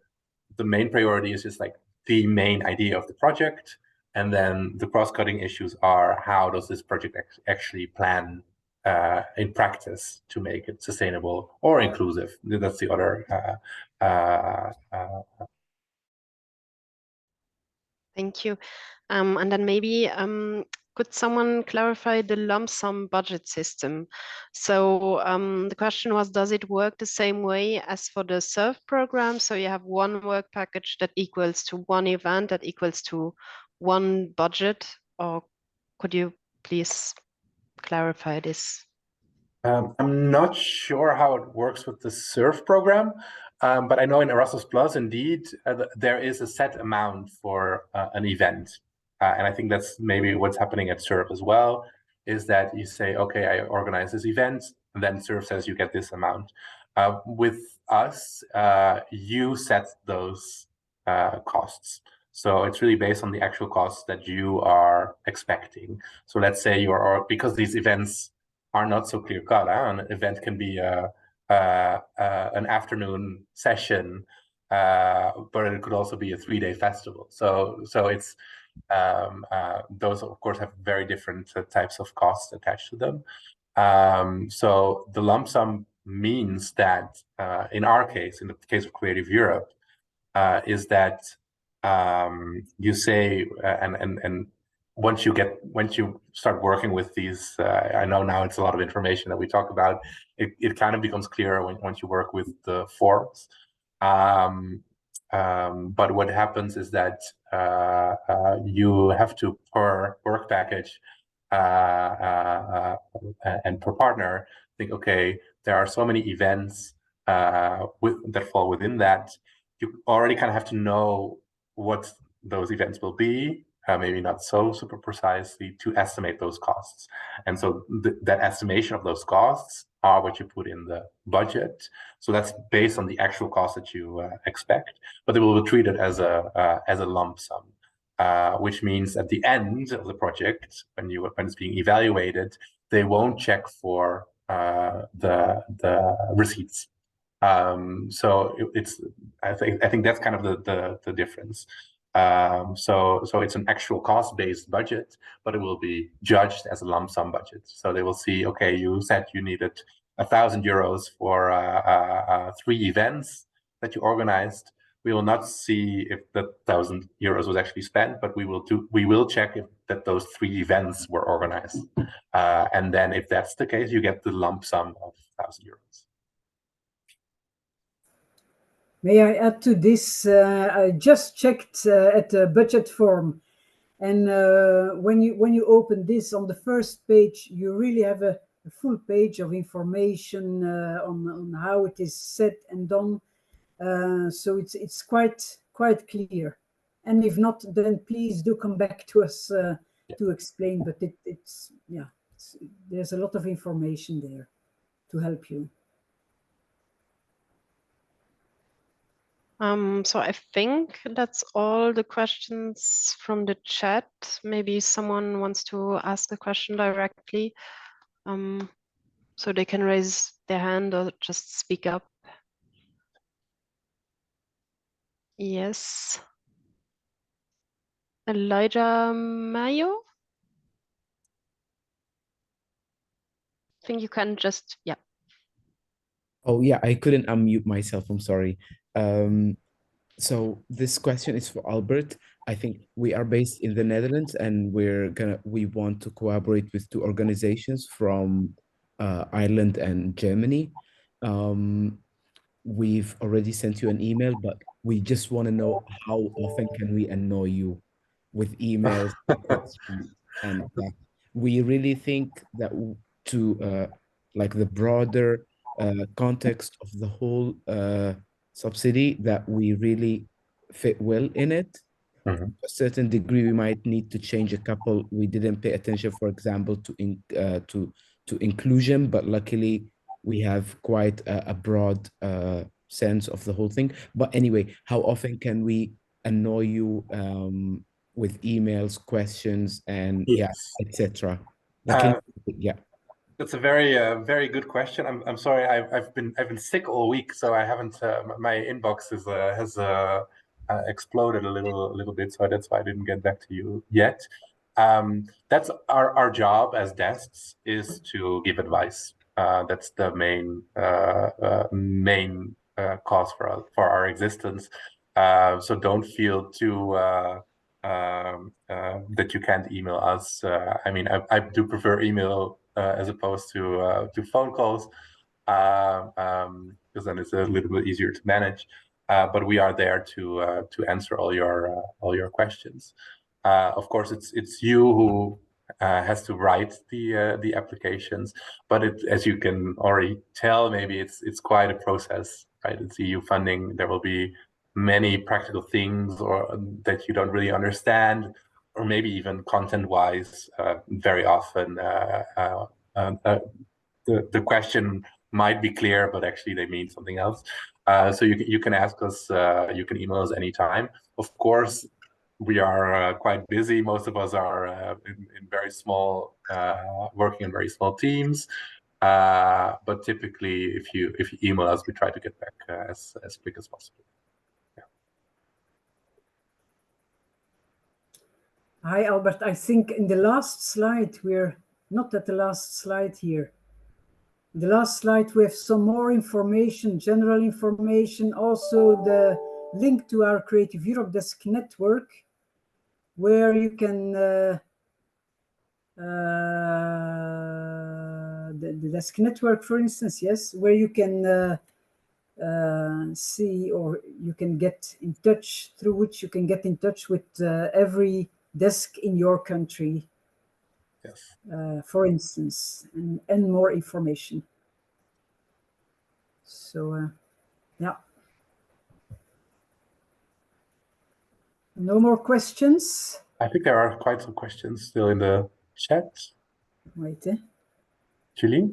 the main priority is just like the main idea of the project, and then the cross-cutting issues are how does this project actually plan in practice to make it sustainable or inclusive. That's the other. Thank you. And then maybe could someone clarify the lump sum budget system? So the question was, does it work the same way as for the SURF program? So you have one work package that equals to one event that equals to one budget, or could you please clarify this? I'm not sure how it works with the SURF program, but I know in Erasmus Plus, indeed, there is a set amount for an event. And I think that's maybe what's happening at SURF as well, is that you say, okay, I organize this event, and then SURF says you get this amount. With us, you set those costs. So it's really based on the actual costs that you are expecting. So let's say because these events are not so clear cut. An event can be an afternoon session, but it could also be a 3-day festival. So it's those of course have very different types of costs attached to them. So the lump sum means that in our case, in the case of Creative Europe, is that you say and once you start working with these, I know now it's a lot of information that we talk about. It kind of becomes clearer once you work with the forms. But what happens is that you have to, per work package and per partner, think, okay, there are so many events that fall within that. You already kind of have to know what those events will be. Maybe not so super precisely, to estimate those costs. And so that estimation of those costs are what you put in the budget. So that's based on the actual cost that you expect, but they will be treated as a lump sum, which means at the end of the project, when it's being evaluated, they won't check for the receipts. So I think that's kind of the difference. So it's an actual cost-based budget, but it will be judged as a lump sum budget. So they will see, okay, you said you needed 1,000 euros for 3 events that you organized. We will not see if that 1,000 euros was actually spent, but we will check if that those 3 events were organized. And then if that's the case, you get the lump sum of 1,000 euros. May I add to this? I just checked at the budget form, and when you open this on the first page, you really have a full page of information on how it is set and done. So it's quite clear. And if not, then please do come back to us to explain. But there's a lot of information there to help you. So I think that's all the questions from the chat. Maybe someone wants to ask a question directly, so they can raise their hand or just speak up. Yes. Elijah Mayo? I think you can just, yeah. Oh yeah, I couldn't unmute myself, I'm sorry. So this question is for Albert. I think we are based in the Netherlands, and we want to collaborate with 2 organizations from Ireland and Germany. We've already sent you an email, but we just want to know how often can we annoy you with emails and questions. And we really think that to like the broader context of the whole subsidy, that we really fit well in it. Mm-hmm. To a certain degree, we might need to change a couple. We didn't pay attention, for example, to inclusion, but luckily we have quite a broad sense of the whole thing. But anyway, how often can we annoy you with emails, questions, and Yes. etc. Yeah. That's a very good question. I'm sorry. I've been sick all week, so I haven't. My inbox has exploded a little bit, so that's why I didn't get back to you yet. That's our job as desks, is to give advice. That's the main cause for our existence. So don't feel too that you can't email us. I mean, I do prefer email as opposed to phone calls, because then it's a little bit easier to manage. But we are there to answer all your questions. Of course, it's you who has to write the applications, but as you can already tell, maybe it's quite a process, right? It's EU funding. There will be many practical things or that you don't really understand, or maybe even content-wise. Very often, the question might be clear, but actually they mean something else. So you can ask us. You can email us anytime. Of course, we are quite busy. Most of us are in very small, working in very small teams. But typically, if you email us, we try to get back as quick as possible. Hi, Albert. I think in the last slide, we're not at the last slide here. The last slide, we have some more information, general information, also the link to our Creative Europe Desk network, where you can, the Desk network, for instance, yes, where you can see, or you can get in touch, through which you can get in touch with every desk in your country, Yes. for instance, and more information. So, yeah. No more questions? I think there are quite some questions still in the chat. Wait, Julie?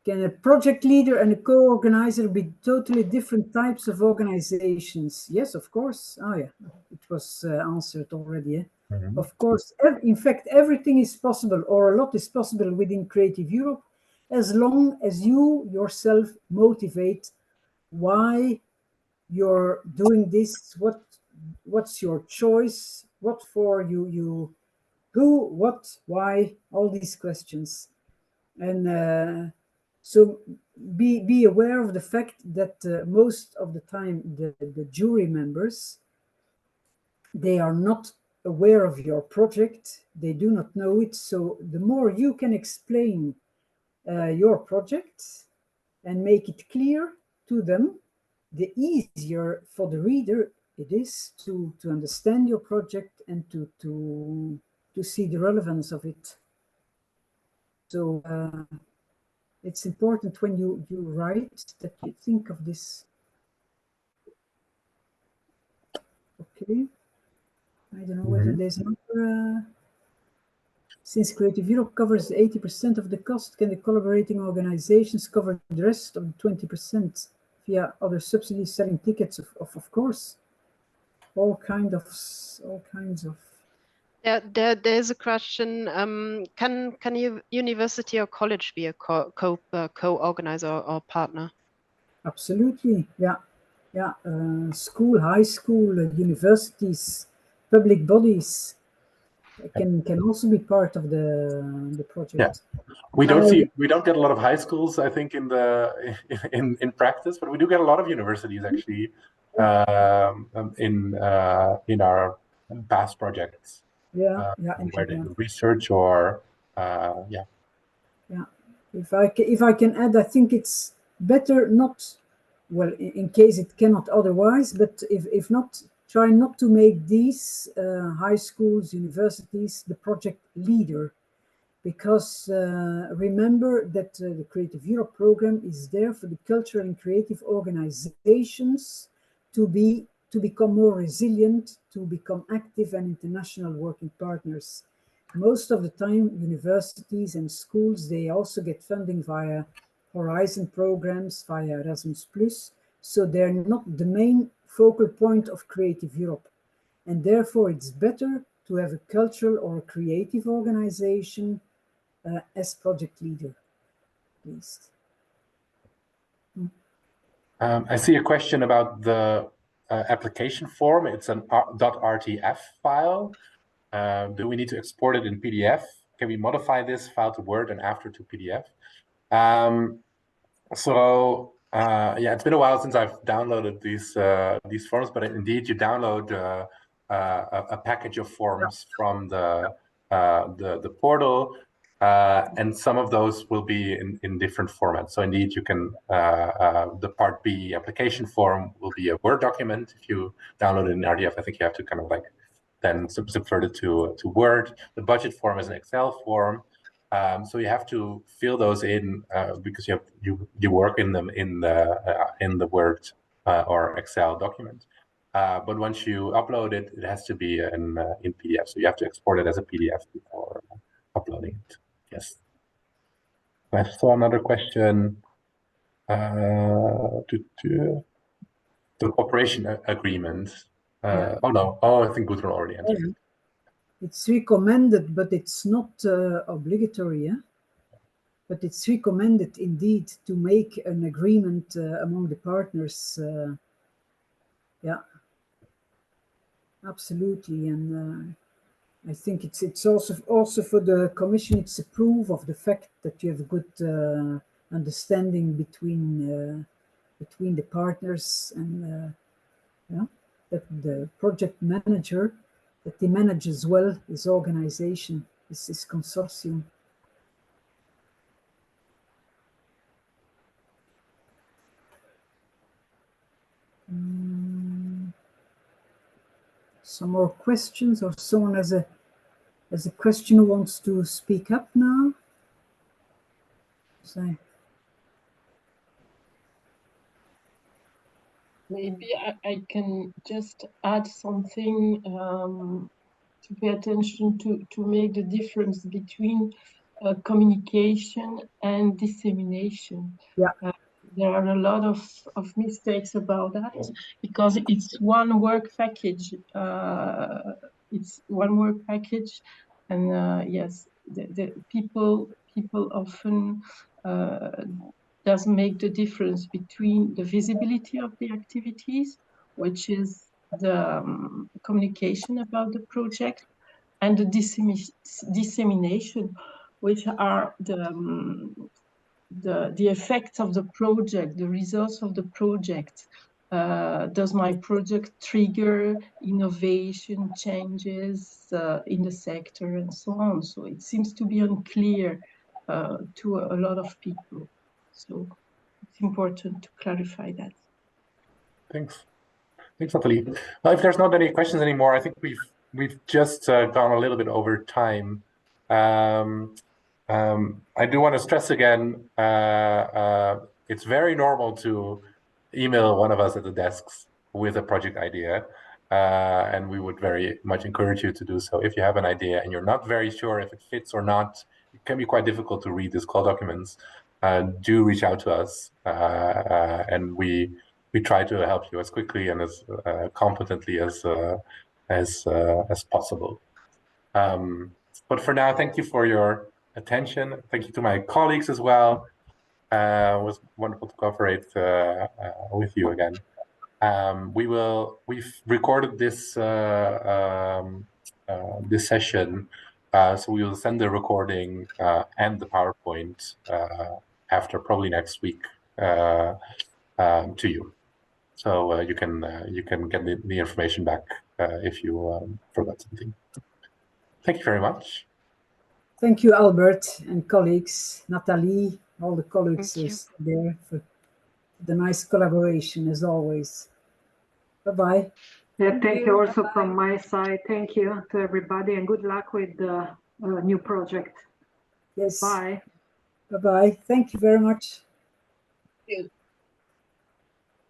Can a project leader and a co-organizer be totally different types of organizations? Yes, of course. Oh yeah, it was answered already. Eh? Mm-hmm. Of course, in fact, everything is possible, or a lot is possible within Creative Europe, as long as you yourself motivate why you're doing this, what's your choice, what for you, who, what, why, all these questions. And so be aware of the fact that most of the time the jury members, they are not aware of your project, they do not know it. So the more you can explain your project and make it clear to them, the easier for the reader it is to understand your project and to see the relevance of it. So it's important when you write that you think of this. Okay. I don't know whether there's another. Since Creative Europe covers 80% of the cost, can the collaborating organizations cover the rest of the 20% via other subsidies, selling tickets? Of course, all kinds of. There's a question. Can university or college be a co-organizer or partner? Absolutely, yeah. School, high school, universities, public bodies can also be part of the project. Yeah. We don't get a lot of high schools, I think, in practice, but we do get a lot of universities actually in our past projects. Where they do research or yeah. If I can add, I think it's better not, well, in case it cannot otherwise, but if not, try not to make these high schools, universities, the project leader, because remember that the Creative Europe program is there for the cultural and creative organizations to become more resilient, to become active and international working partners. Most of the time, universities and schools, they also get funding via Horizon programs, via Erasmus+. So they're not the main focal point of Creative Europe. And therefore it's better to have a cultural or a creative organization as project leader, at least. I see a question about the application form. It's an .rtf file. Do we need to export it in PDF? Can we modify this file to Word and after to PDF? Yeah, it's been a while since I've downloaded these forms, but indeed you download a package of forms from the portal, and some of those will be in different formats. So indeed, you can the Part B application form will be a Word document. If you download it in RDF, I think you have to kind of like then subvert it to Word. The budget form is an Excel form. So you have to fill those in because you work in them in the Word or Excel document. But once you upload it, it has to be in PDF. So you have to export it as a PDF before uploading it. Yes. I saw another question. The cooperation agreement. Oh no! Oh, I think Gudrun already answered. Yeah. It's recommended, but it's not obligatory. Yeah? But it's recommended indeed to make an agreement among the partners. Yeah, absolutely. And I think it's also for the Commission. It's a proof of the fact that you have a good understanding between the partners, and yeah, that the project manager, that they manage as well his organization, his consortium. Some more questions, or someone has a question who wants to speak up now? So. Maybe I can just add something to pay attention to make the difference between communication and dissemination. Yeah. There are a lot of mistakes about that because it's one work package. It's one work package, and yes, the people often does make the difference between the visibility of the activities, which is the communication about the project, and the dissemination, which are the effects of the project, the results of the project. Does my project trigger innovation, changes in the sector, and so on? So it seems to be unclear to a lot of people. So it's important to clarify that. Thanks. Thanks, Nathalie. Well, if there's not any questions anymore, I think we've just gone a little bit over time. I do want to stress again, it's very normal to email one of us at the desks with a project idea, and we would very much encourage you to do so. If you have an idea and you're not very sure if it fits or not, it can be quite difficult to read these call documents. Do reach out to us, and we try to help you as quickly and as competently as possible. But for now, thank you for your attention. Thank you to my colleagues as well. It was wonderful to cooperate with you again. We've recorded this this session, so we will send the recording and the PowerPoint after probably next week to you. So you can get the information back if you forgot something. Thank you very much. Thank you, Albert and colleagues, Nathalie, all the colleagues there for the nice collaboration as always. Bye-bye. Yeah, thank you also from my side. Thank you to everybody and good luck with the new project. Yes. Bye. Bye-bye. Thank you very much. Thank you.